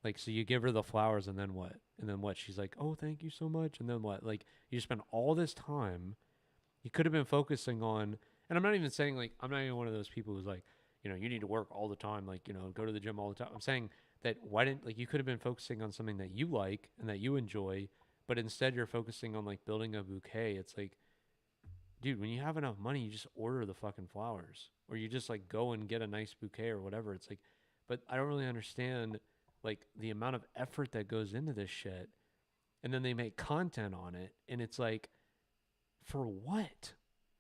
Like, so you give her the flowers and then what? And then what? She's like, "Oh, thank you so much." And then what? Like, you spend all this time. You could have been focusing on, and I'm not even saying like, I'm not even one of those people who's like, you need to work all the time, like, go to the gym all the time. I'm saying that why didn't, like, you could have been focusing on something that you like and that you enjoy, but instead you're focusing on like building a bouquet. It's like, dude, when you have enough money, you just order the fucking flowers, or you just like go and get a nice bouquet or whatever. It's like, but I don't really understand like the amount of effort that goes into this shit. And then they make content on it, and it's like, for what?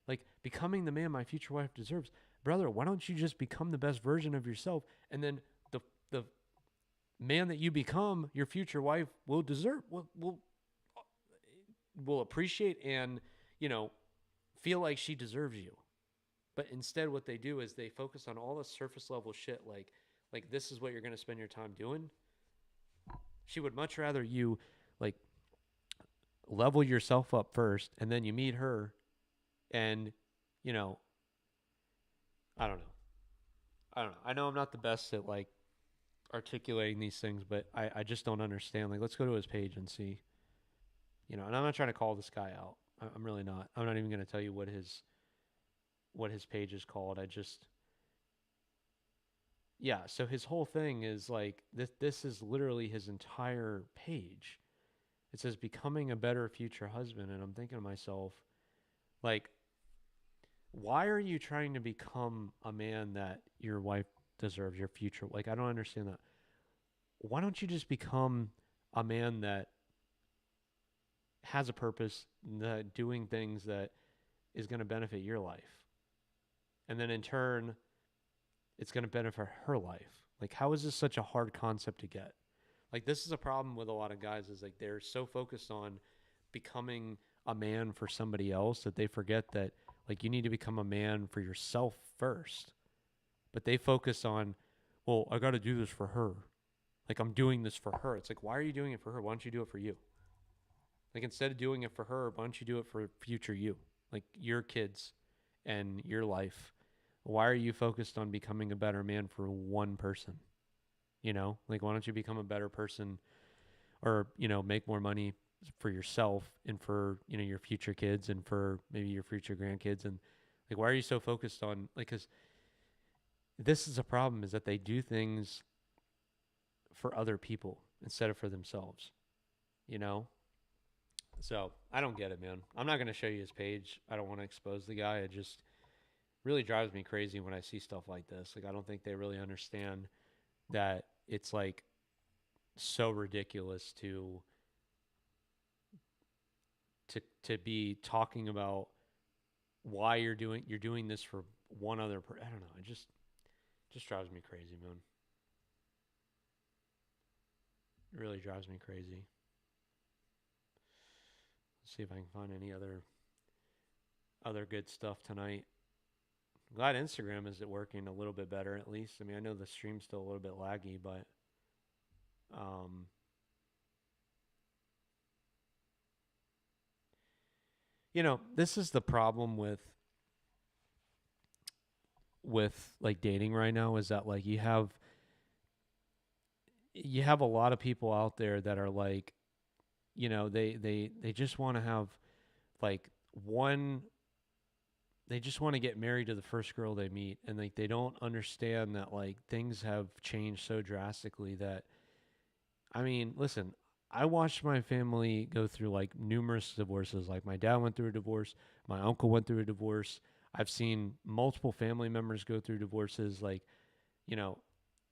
Like, becoming the man my future wife deserves. Brother, why don't you just become the best version of yourself, and then the man that you become, your future wife, will deserve, will appreciate, and feel like she deserves you. But instead, what they do is they focus on all the surface level shit, like this is what you're going to spend your time doing. She would much rather you like level yourself up first, and then you meet her, and I don't know. I know I'm not the best at like articulating these things, but I just don't understand. Like, let's go to his page and see. And I'm not trying to call this guy out. I'm really not. I'm not even going to tell you what his page is called. Yeah, so his whole thing is like this is literally his entire page. It says becoming a better future husband, and I'm thinking to myself, like, why are you trying to become a man that your wife deserves, your future? Like, I don't understand that. Why don't you just become a man that has a purpose, that doing things that is going to benefit your life? And then in turn, it's going to benefit her life. Like, how is this such a hard concept to get? Like, this is a problem with a lot of guys, is like they're so focused on becoming a man for somebody else that they forget that like you need to become a man for yourself first. But they focus on, well, I got to do this for her. Like, I'm doing this for her. It's like, why are you doing it for her? Why don't you do it for you? Like, instead of doing it for her, why don't you do it for future you? Like, your kids and your life. Why are you focused on becoming a better man for one person? Like, why don't you become a better person, or, make more money for yourself and for, your future kids and for maybe your future grandkids? And like, why are you so focused on, like, because this is a problem, is that they do things for other people instead of for themselves, So I don't get it, man. I'm not going to show you his page. I don't want to expose the guy. It just really drives me crazy when I see stuff like this. Like, I don't think they really understand that it's like so ridiculous to be talking about why you're doing this for one other person. I don't know. It just drives me crazy, man. It really drives me crazy. Let's see if I can find any other good stuff tonight. Glad Instagram is working a little bit better at least. I mean, I know the stream's still a little bit laggy, but um, this is the problem with like dating right now is that like you have a lot of people out there that are like, they just want to have like one they just want to get married to the first girl they meet, and like they don't understand that like things have changed so drastically that, I mean, listen, I watched my family go through like numerous divorces. Like my dad went through a divorce, my uncle went through a divorce. I've seen multiple family members go through divorces. Like, you know,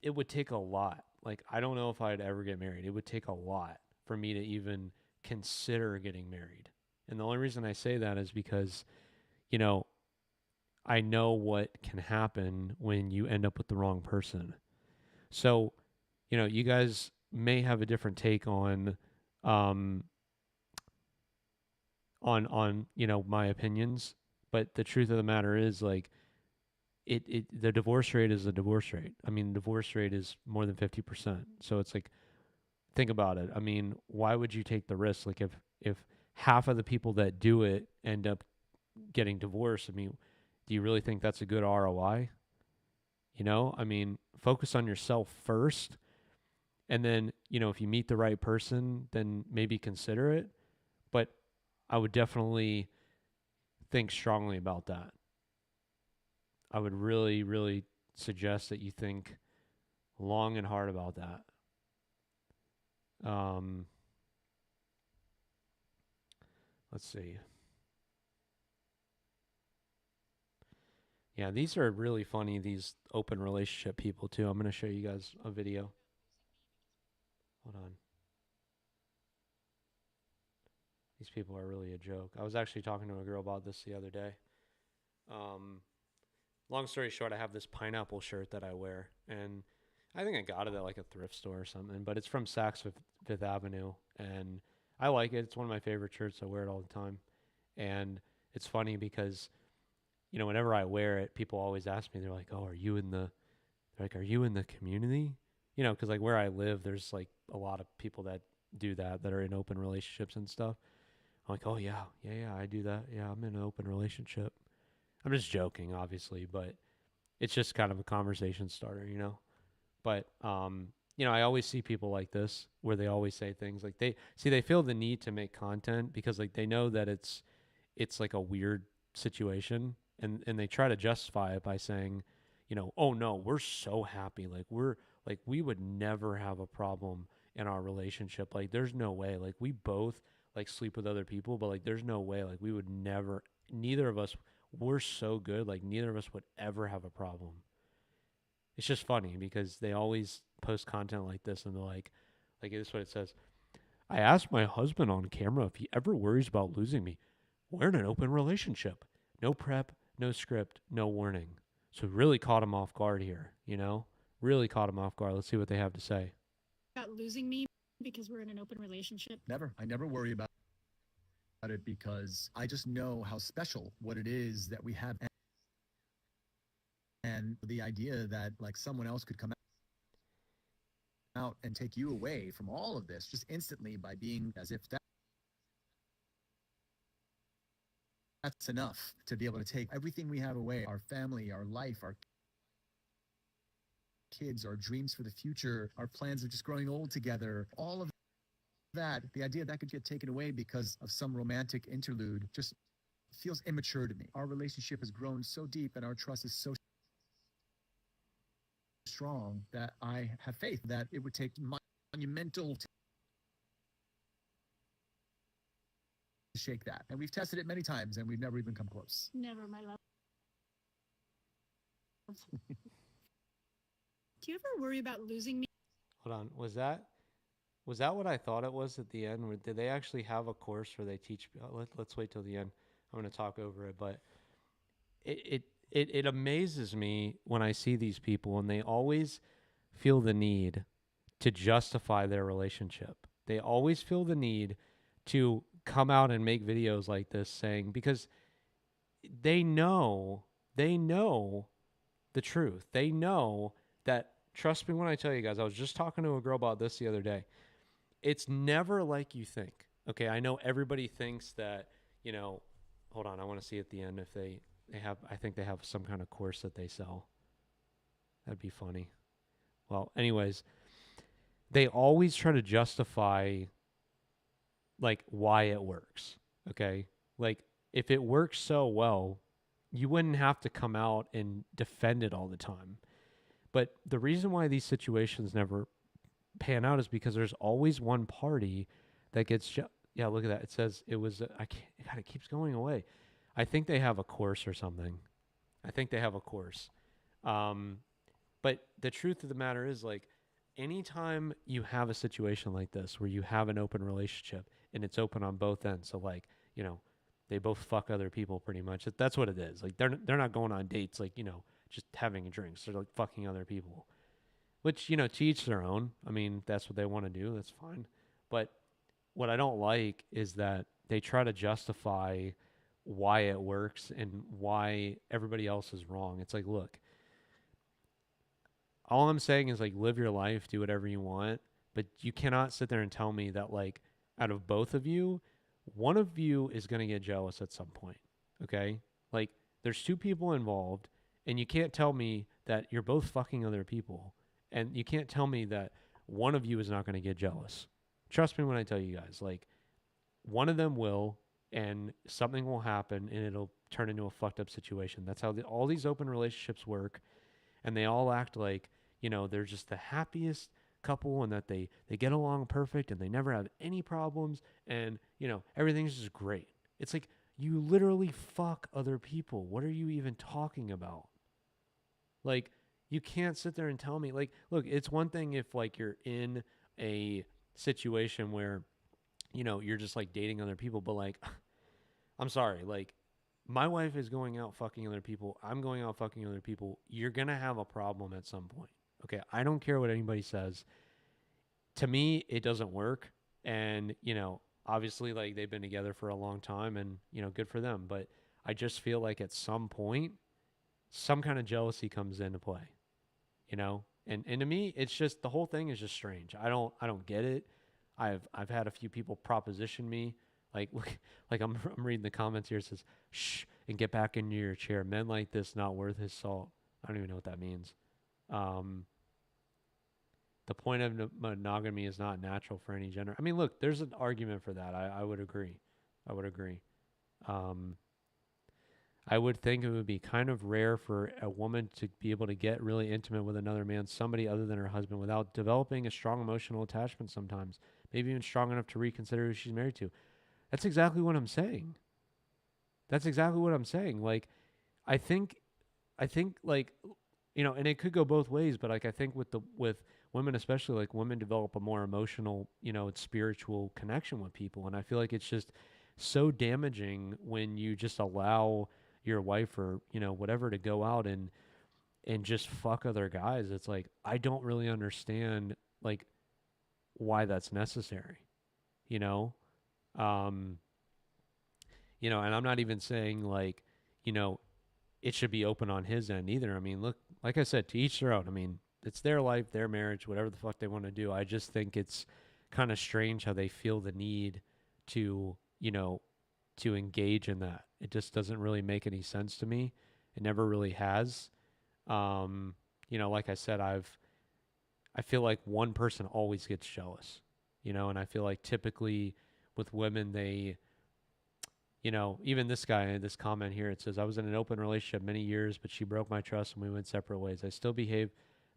it would take a lot. Like, I don't know if I'd ever get married. It would take a lot for me to even consider getting married. And the only reason I say that is because, you know, I know what can happen when you end up with the wrong person. So, you guys may have a different take um, on my opinions, but the truth of the matter is like the divorce rate is the divorce rate. I mean, the divorce rate is more than 50%. So it's like, think about it. I mean, why would you take the risk? Like if half of the people that do it end up getting divorced, I mean, do you really think that's a good ROI? I mean, focus on yourself first. And then, if you meet the right person, then maybe consider it. But I would definitely think strongly about that. I would really, really suggest that you think long and hard about that. Let's see. Yeah, these are really funny, these open relationship people, too. I'm going to show you guys a video. Hold on. These people are really a joke. I was actually talking to a girl about this the other day. Long story short, I have this pineapple shirt that I wear, and I think I got it at like a thrift store or something, but it's from Saks Fifth Avenue, and I like it. It's one of my favorite shirts. I wear it all the time. And it's funny because, whenever I wear it, people always ask me, they're like, "Oh, are you in the community?" Because like where I live, there's like a lot of people that do that are in open relationships and stuff. I'm like, "Oh yeah, yeah, I do that. Yeah, I'm in an open relationship." I'm just joking, obviously, but it's just kind of a conversation starter. But I always see people like this where they always say things like they feel the need to make content because like they know that it's like a weird situation, and they try to justify it by saying, "Oh no, we're so happy. Like we would never have a problem in our relationship. Like there's no way. Like we both like sleep with other people, but like there's no way. Like we would never, neither of us, we're so good. Like neither of us would ever have a problem." It's just funny because they always post content like this, and they're like this is what it says. "I asked my husband on camera if he ever worries about losing me. We're in an open relationship. No prep, no script, no warning." So really caught him off guard here, Really caught him off guard. Let's see what they have to say. About losing me because we're in an open relationship. Never. I never worry about it because I just know how special what it is that we have. And the idea that like someone else could come out and take you away from all of this just instantly by being as if that's enough to be able to take everything we have away, our family, our life, our kids, our dreams for the future, our plans of just growing old together, all of that, the idea that could get taken away because of some romantic interlude just feels immature to me. Our relationship has grown so deep and our trust is so strong that I have faith that it would take monumental to shake that. And we've tested it many times and we've never even come close. Never, my love. Do you ever worry about losing me? Hold on. Was that what I thought it was at the end? Or did they actually have a course where they teach? Let's wait till the end. I'm going to talk over it, but it amazes me when I see these people and they always feel the need to justify their relationship. They always feel the need to come out and make videos like this saying, because they know they know the truth. They know that, trust me when I tell you guys, I was just talking to a girl about this the other day. It's never like you think. Okay, I know everybody thinks that, hold on, I want to see at the end if they have, I think they have some kind of course that they sell. That'd be funny. Well, anyways, they always try to justify like why it works. Okay? Like if it works so well, you wouldn't have to come out and defend it all the time. But the reason why these situations never pan out is because there's always one party that gets yeah, look at that. It says it was I can't, God, it keeps going away. I think they have a course or something. I think they have a course. But the truth of the matter is, like, anytime you have a situation like this where you have an open relationship and it's open on both ends, so like, they both fuck other people pretty much. That's what it is. Like they're not going on dates, like, just having drinks. They're like fucking other people. Which, to each their own. I mean, that's what they want to do. That's fine. But what I don't like is that they try to justify why it works and why everybody else is wrong. It's like, look, all I'm saying is like live your life, do whatever you want, but you cannot sit there and tell me that like out of both of you, one of you is going to get jealous at some point. Okay? Like there's two people involved and you can't tell me that you're both fucking other people and you can't tell me that one of you is not going to get jealous. Trust me when I tell you guys, like one of them will and something will happen and it'll turn into a fucked up situation. That's how all these open relationships work. And they all act like, they're just the happiest couple and that they get along perfect and they never have any problems and, everything's just great. It's like you literally fuck other people. What are you even talking about? Like, you can't sit there and tell me, like, look, it's one thing if like you're in a situation where, you're just like dating other people, but like, I'm sorry, like, my wife is going out fucking other people. I'm going out fucking other people. You're going to have a problem at some point. Okay. I don't care what anybody says. To me, it doesn't work. And, obviously, like, they've been together for a long time and, good for them. But I just feel like at some point, some kind of jealousy comes into play, And to me, it's just, the whole thing is just strange. I don't get it. I've had a few people proposition me. Like, like I'm reading the comments here. It says, shh, and get back into your chair. Men like this, not worth his salt. I don't even know what that means. The point of monogamy is not natural for any gender. I mean, look, there's an argument for that. I would agree. I would agree. I would think it would be kind of rare for a woman to be able to get really intimate with another man, somebody other than her husband, without developing a strong emotional attachment sometimes. Maybe even strong enough to reconsider who she's married to. That's exactly what I'm saying. That's exactly what I'm saying. Like, I think like, and it could go both ways, but like, I think with women, especially, like, women develop a more emotional, spiritual connection with people. And I feel like it's just so damaging when you just allow your wife or, whatever to go out and just fuck other guys. It's like, I don't really understand, like, why that's necessary, and I'm not even saying like, it should be open on his end either. I mean, look, like I said, to each their own. I mean, it's their life, their marriage, whatever the fuck they want to do. I just think it's kind of strange how they feel the need to, to engage in that. It just doesn't really make any sense to me. It never really has. Like I said, I feel like one person always gets jealous, and I feel like typically with women, they, even this guy in this comment here, it says, I was in an open relationship many years, but she broke my trust and we went separate ways. I still behave.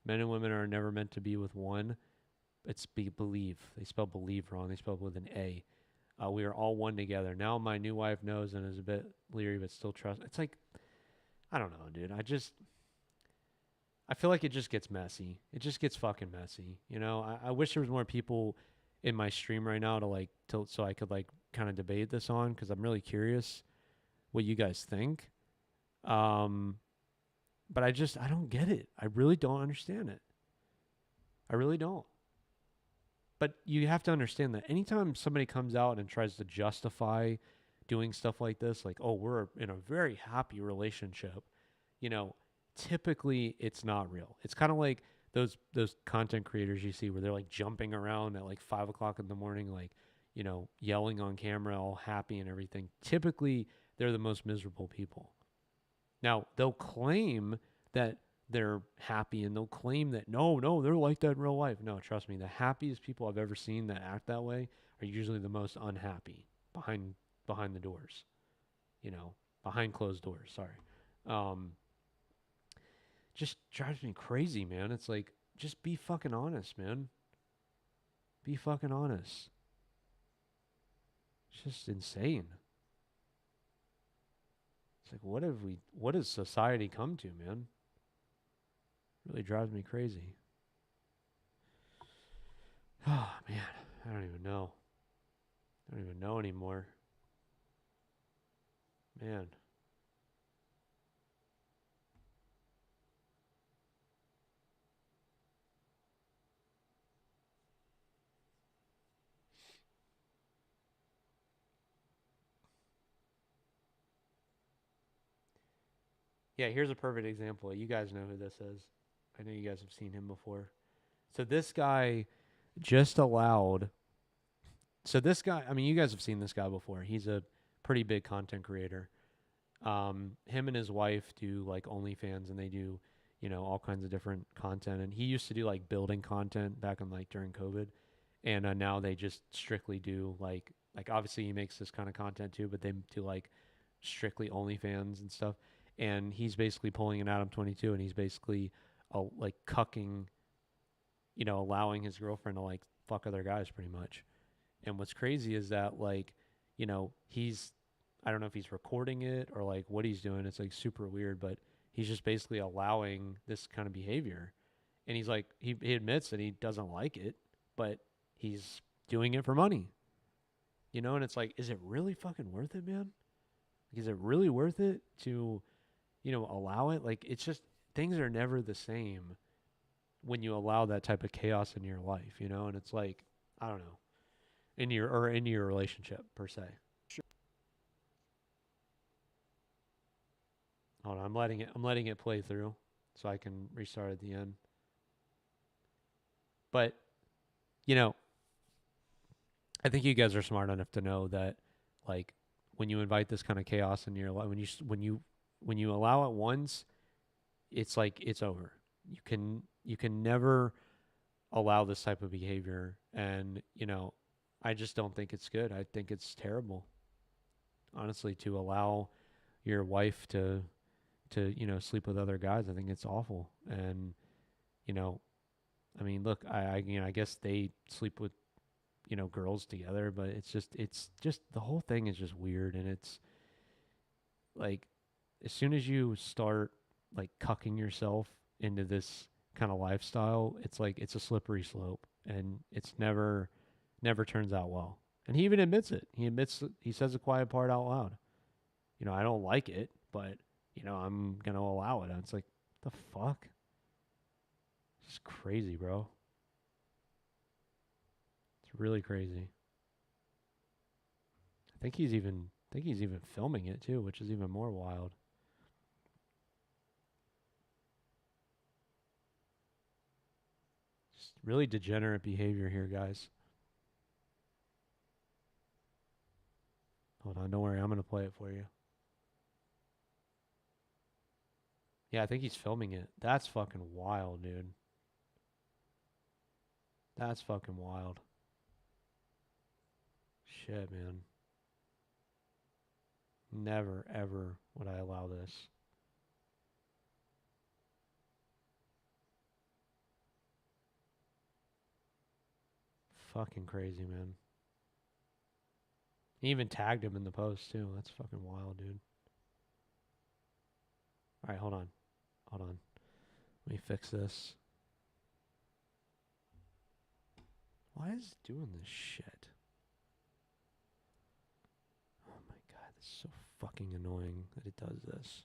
Men and women are never meant to be with one. It's believe. They spell believe wrong. They spell it with an A. We are all one together. Now my new wife knows and is a bit leery, but still trusts. It's like, I don't know, dude. I feel like it just gets messy. It just gets fucking messy. I wish there was more people in my stream right now so I could like kind of debate this on, because I'm really curious what you guys think. But I don't get it. I really don't understand it. I really don't. But you have to understand that anytime somebody comes out and tries to justify doing stuff like this, like, oh, we're in a very happy relationship, you know, typically it's not real. It's kind of like those content creators you see where they're like jumping around at like 5 o'clock in the morning, like, you know, yelling on camera, all happy and everything. Typically, they're the most miserable people. Now, they'll claim that they're happy and they'll claim that no, they're like that in real life. No, trust me, the happiest people I've ever seen that act that way are usually the most unhappy behind the doors, you know, behind closed doors. Sorry. Um, just drives me crazy, man. It's like, just be fucking honest, man. Be fucking honest. It's just insane. It's like, what has society come to, man? Really drives me crazy. Oh, man. I don't even know. I don't even know anymore. Man. Yeah, here's a perfect example. You guys know who this is. I know you guys have seen him before. So this guy just allowed. So this guy, I mean, you guys have seen this guy before. He's a pretty big content creator. Him and his wife do like OnlyFans, and they do, you know, all kinds of different content. And he used to do like building content back in like during COVID, and now they just strictly do like obviously he makes this kind of content too, but they do like strictly OnlyFans and stuff. And he's basically pulling an Adam 22, and he's basically like cucking, you know, allowing his girlfriend to like fuck other guys pretty much. And what's crazy is that like, you know, I don't know if he's recording it or like what he's doing. It's like super weird, but he's just basically allowing this kind of behavior. And he's like, he admits that he doesn't like it, but he's doing it for money. You know, and it's like, is it really fucking worth it, man? Like, is it really worth it to, you know, allow it? Like, it's just, things are never the same when you allow that type of chaos in your life, you know? And it's like, I don't know, in your relationship per se. Hold on, I'm letting it play through so I can restart at the end. But, you know, I think you guys are smart enough to know that like when you invite this kind of chaos in your life, when you allow it once, it's like it's over. You can never allow this type of behavior, and you know, I just don't think it's good. I think it's terrible. Honestly, to allow your wife to you know sleep with other guys, I think it's awful. And you know, I mean, look, I you know, I guess they sleep with, you know, girls together, but it's just the whole thing is just weird. And it's like as soon as you start like cucking yourself into this kind of lifestyle, it's like it's a slippery slope, and it's never turns out well. And he even admits it. He says the quiet part out loud. You know, I don't like it, but you know, I'm gonna allow it. And it's like, the fuck? It's crazy, bro. It's really crazy. I think he's even filming it too, which is even more wild. Just really degenerate behavior here, guys. Hold on, don't worry, I'm gonna play it for you. Yeah, I think he's filming it. That's fucking wild, dude. That's fucking wild. Shit, man. Never, ever would I allow this. Fucking crazy, man. He even tagged him in the post, too. That's fucking wild, dude. All right, hold on. Hold on. Let me fix this. Why is it doing this shit? Oh my god, this is so fucking annoying that it does this.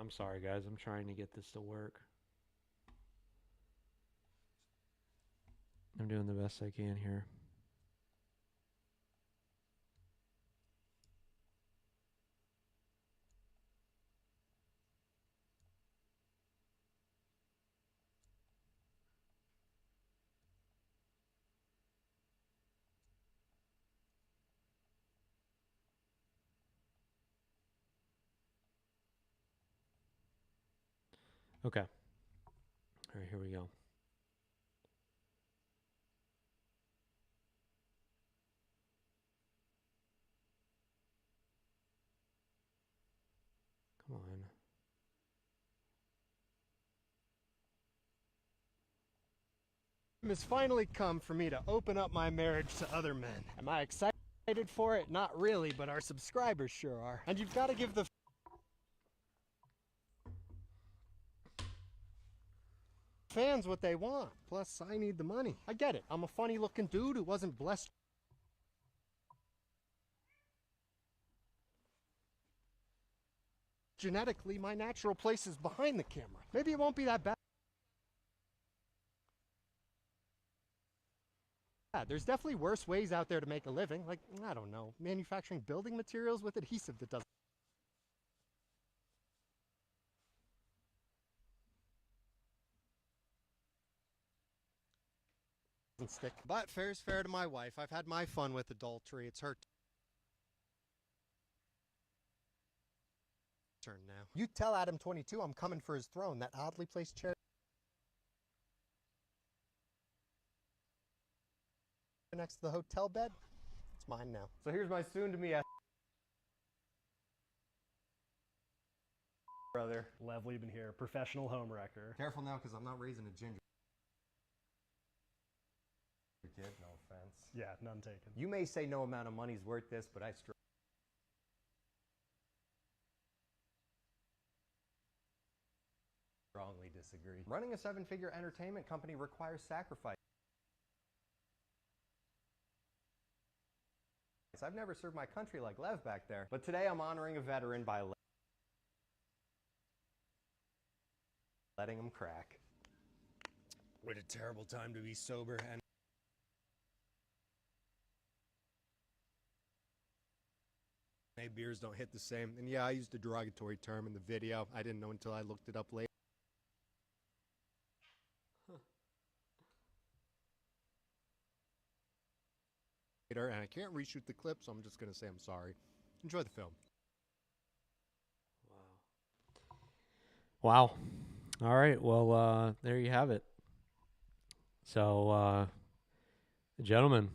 I'm sorry, guys. I'm trying to get this to work. I'm doing the best I can here. Okay. All right, here we go. Come on. Has finally come for me to open up my marriage to other men. Am I excited for it? Not really, but our subscribers sure are. And you've got to give the fans what they want. Plus, I need the money. I get it. I'm a funny looking dude who wasn't blessed genetically. My natural place is behind the camera. Maybe it won't be that bad. There's definitely worse ways out there to make a living, like, I don't know, manufacturing building materials with adhesive that doesn't stick. But fair's fair to my wife. I've had my fun with adultery. It's her turn now. You tell Adam 22 I'm coming for his throne, that oddly placed chair next to the hotel bed. It's mine now. So here's my soon-to-be brother. Lev Lieben here, professional homewrecker. Careful now, because I'm not raising a ginger kid. No offense. Yeah, none taken. You may say no amount of money's worth this, but I strongly disagree. Running a 7-figure entertainment company requires sacrifice. I've never served my country like Lev back there, but today I'm honoring a veteran by letting him crack. What a terrible time to be sober and beers don't hit the same. And yeah, I used a derogatory term in the video. I didn't know until I looked it up later. And I can't reshoot the clip, so I'm just going to say I'm sorry. Enjoy the film. Wow. All right. Well, there you have it. So, gentlemen,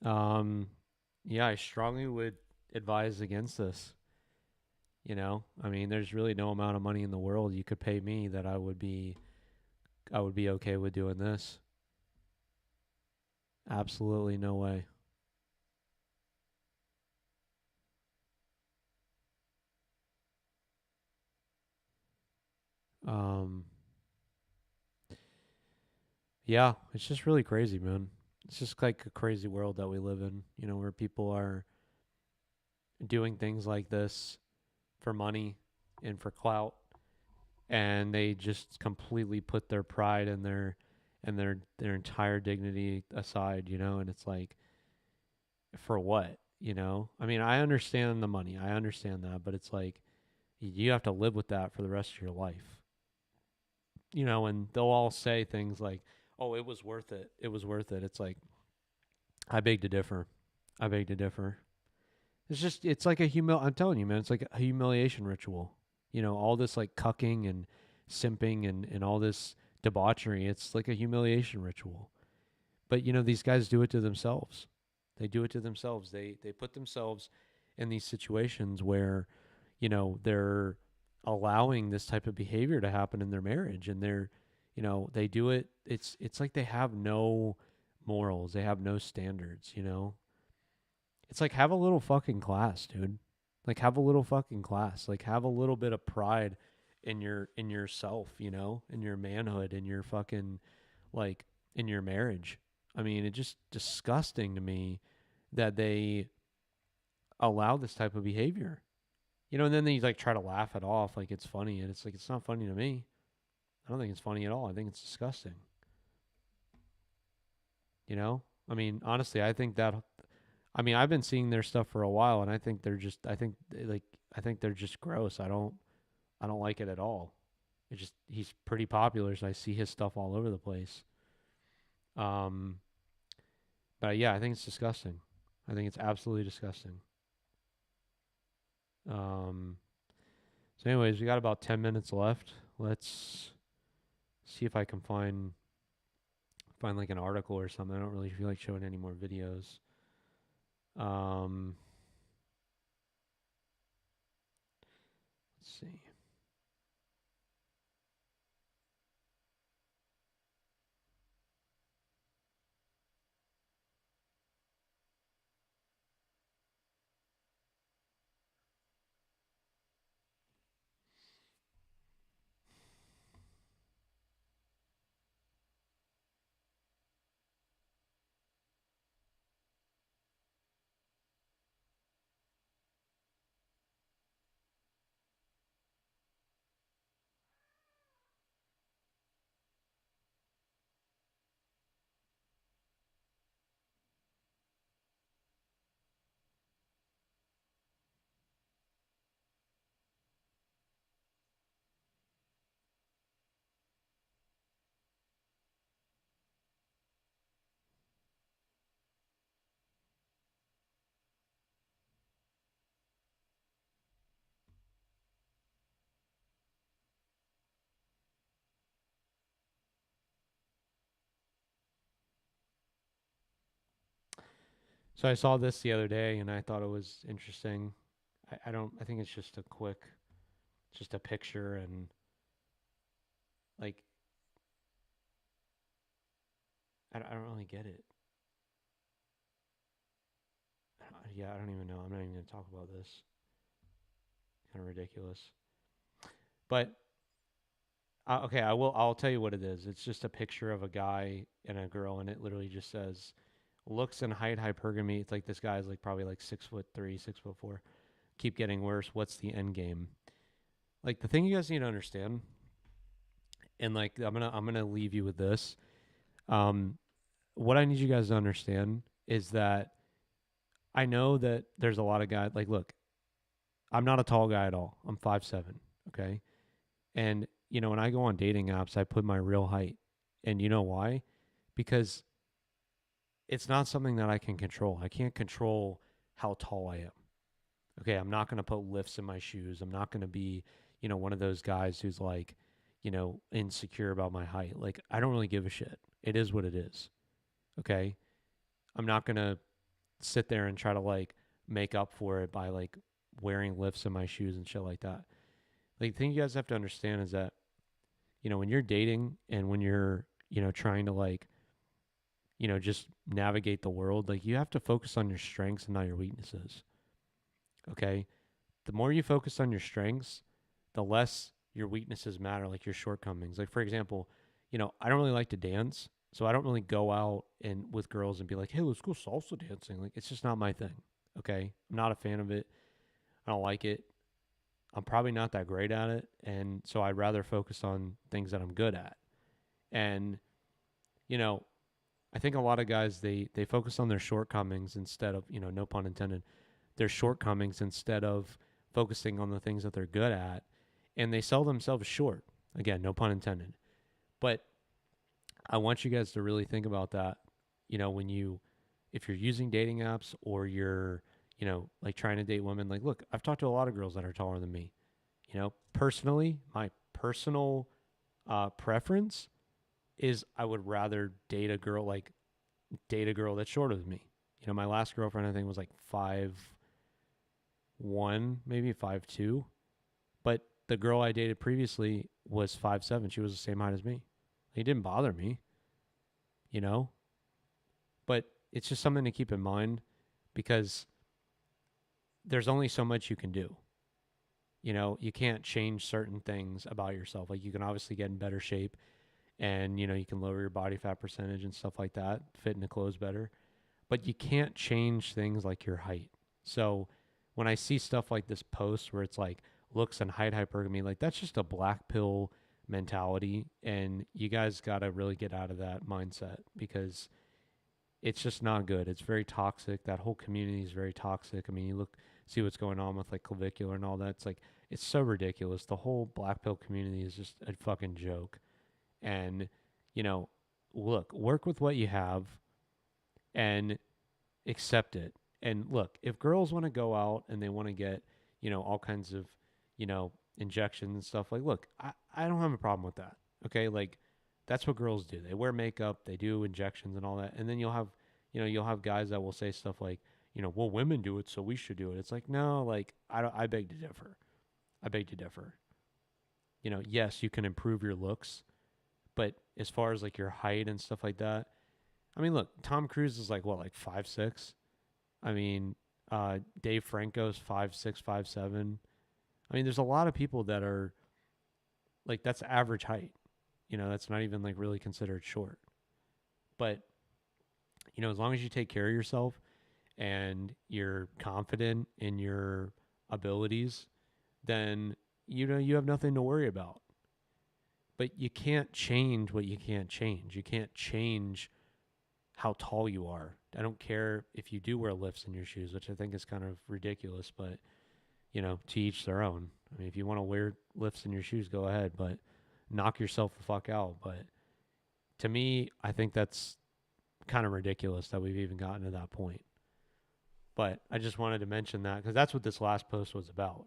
yeah, I strongly would advise against this. You know, I mean, there's really no amount of money in the world you could pay me that I would be okay with doing this. Absolutely no way. Yeah, it's just really crazy, man. It's just like a crazy world that we live in, you know, where people are doing things like this for money and for clout, and they just completely put their pride and their entire dignity aside, you know, and it's like, for what, you know? I mean, I understand the money. I understand that, but it's like you have to live with that for the rest of your life. You know, and they'll all say things like, "Oh, it was worth it. It was worth it." It's like, I beg to differ. I beg to differ. It's like I'm telling you, man, it's like a humiliation ritual. You know, all this like cucking and simping and all this debauchery. It's like a humiliation ritual. But, you know, these guys do it to themselves. They do it to themselves. They put themselves in these situations where, you know, they're allowing this type of behavior to happen in their marriage, and they're, you know, they do it. It's like they have no morals. They have no standards, you know. It's like, have a little fucking class, dude. Like, have a little fucking class. Like, have a little bit of pride in yourself, you know, in your manhood, in your fucking, like, in your marriage. I mean, it's just disgusting to me that they allow this type of behavior. You know, and then they like try to laugh it off like it's funny, and it's like it's not funny to me. I don't think it's funny at all. I think it's disgusting. You know? I mean, honestly, I think that I mean, I've been seeing their stuff for a while and I think they're just I think they're just gross. I don't like it at all. It just he's pretty popular, so I see his stuff all over the place. Um but yeah, I think it's disgusting. I think it's absolutely disgusting. Um so anyways, we got about 10 minutes left. Let's see if I can find like an article or something. I don't really feel like showing any more videos. Let's see. So I saw this the other day and I thought it was interesting. I don't I think it's just a quick just a picture and like I don't really get it. Yeah, I don't even know. I'm not even going to talk about this. Kind of ridiculous. But okay, I'll tell you what it is. It's just a picture of a guy and a girl and it literally just says looks and height hypergamy. It's like this guy's like probably like 6'3", 6'4". Keep getting worse. What's the end game? Like the thing you guys need to understand, and like I'm gonna leave you with this. What I need you guys to understand is that I know that there's a lot of guys. Like, look, I'm not a tall guy at all. I'm 5'7". Okay, and you know when I go on dating apps, I put my real height, and you know why? Because it's not something that I can control. I can't control how tall I am. Okay, I'm not going to put lifts in my shoes. I'm not going to be, you know, one of those guys who's like, you know, insecure about my height. Like, I don't really give a shit. It is what it is. Okay. I'm not going to sit there and try to like make up for it by like wearing lifts in my shoes and shit like that. Like, the thing you guys have to understand is that, you know, when you're dating and when you're, you know, trying to like, you know, just navigate the world, like, you have to focus on your strengths and not your weaknesses. Okay. The more you focus on your strengths, the less your weaknesses matter, like your shortcomings. Like, for example, you know, I don't really like to dance, so I don't really go out and with girls and be like, hey, let's go salsa dancing. Like, it's just not my thing. Okay. I'm not a fan of it. I don't like it. I'm probably not that great at it. And so I'd rather focus on things that I'm good at. And, you know, I think a lot of guys, they focus on their shortcomings instead of, you know, no pun intended, their shortcomings instead of focusing on the things that they're good at, and they sell themselves short. Again, no pun intended. But I want you guys to really think about that. You know, if you're using dating apps or you're, you know, like trying to date women, like, look, I've talked to a lot of girls that are taller than me. You know, personally, my personal preference is I would rather date a girl that's shorter than me. You know, my last girlfriend I think was like 5'1", maybe 5'2", but the girl I dated previously was 5'7". She was the same height as me. It didn't bother me, you know, but it's just something to keep in mind because there's only so much you can do. You know, you can't change certain things about yourself. Like, you can obviously get in better shape and, you know, you can lower your body fat percentage and stuff like that, fit into clothes better, but you can't change things like your height. So when I see stuff like this post where it's like looks and height hypergamy, like that's just a black pill mentality, and you guys got to really get out of that mindset because it's just not good. It's very toxic. That whole community is very toxic. I mean, you see what's going on with like clavicular and all that. It's like, it's so ridiculous. The whole black pill community is just a fucking joke. And, you know, look, work with what you have and accept it. And look, if girls want to go out and they want to get, you know, all kinds of, you know, injections and stuff, like, look, I don't have a problem with that. Okay. Like, that's what girls do. They wear makeup, they do injections and all that. And then you'll have guys that will say stuff like, you know, well, women do it, so we should do it. It's like, no, like, I beg to differ. I beg to differ. You know, yes, you can improve your looks, but as far as like your height and stuff like that, I mean, look, Tom Cruise is like what, like 5'6"? I mean, Dave Franco's 5'6", 5'7". I mean, there's a lot of people that are like, that's average height. You know, that's not even like really considered short. But, you know, as long as you take care of yourself and you're confident in your abilities, then, you know, you have nothing to worry about. But you can't change what you can't change. You can't change how tall you are. I don't care if you do wear lifts in your shoes, which I think is kind of ridiculous, but, you know, to each their own. I mean, if you want to wear lifts in your shoes, go ahead, but knock yourself the fuck out. But to me, I think that's kind of ridiculous that we've even gotten to that point. But I just wanted to mention that because that's what this last post was about.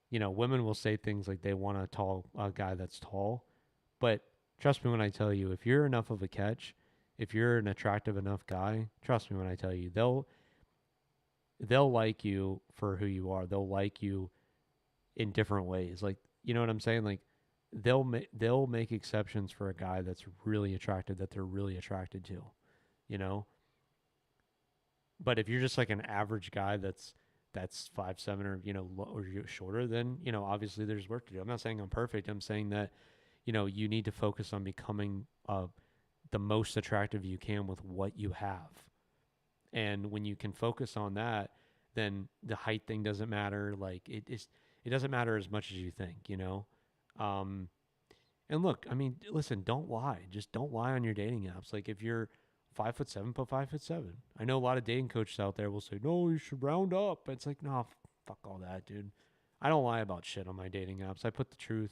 You know, women will say things like they want a guy that's tall, but trust me when I tell you, if you're enough of a catch, if you're an attractive enough guy, trust me when I tell you, they'll like you for who you are. They'll like you in different ways. Like, you know what I'm saying? Like, they'll make exceptions for a guy that's really attractive, that they're really attracted to, you know? But if you're just like an average guy that's 5'7" or, you know, or you're shorter, then, you know, obviously there's work to do. I'm not saying I'm perfect. I'm saying that, you know, you need to focus on becoming the most attractive you can with what you have. And when you can focus on that, then the height thing doesn't matter. Like, it doesn't matter as much as you think, you know? And look, I mean, listen, don't lie. Just don't lie on your dating apps. Like, if you're 5'7", put 5'7". I know a lot of dating coaches out there will say, no, you should round up. It's like, no, fuck all that, dude. I don't lie about shit on my dating apps. I put the truth,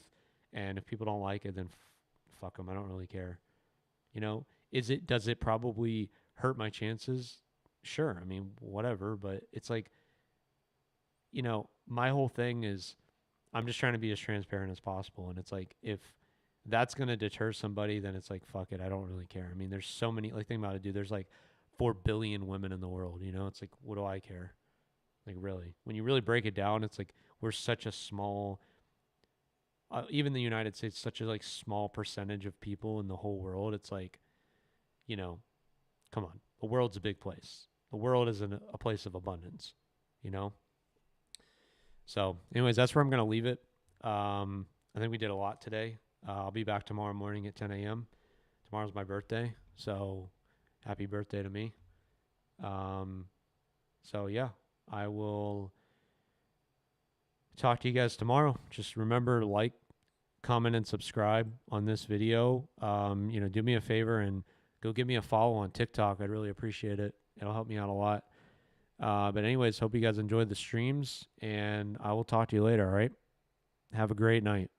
and if people don't like it, then fuck them. I don't really care. You know, does it probably hurt my chances? Sure. I mean, whatever, but it's like, you know, my whole thing is I'm just trying to be as transparent as possible. And it's like, if that's going to deter somebody, then it's like, fuck it. I don't really care. I mean, there's so many, like, think about it, dude. There's like 4 billion women in the world, you know? It's like, what do I care? Like, really, when you really break it down, it's like, we're such a small, even the United States, such a like small percentage of people in the whole world. It's like, you know, come on. The world's a big place. The world is a place of abundance, you know? So anyways, that's where I'm going to leave it. I think we did a lot today. I'll be back tomorrow morning at 10 a.m. Tomorrow's my birthday, so happy birthday to me. So yeah, I will talk to you guys tomorrow. Just remember, like, comment, and subscribe on this video. You know, do me a favor and go give me a follow on TikTok. I'd really appreciate it. It'll help me out a lot. But anyways, hope you guys enjoyed the streams, and I will talk to you later, all right? Have a great night.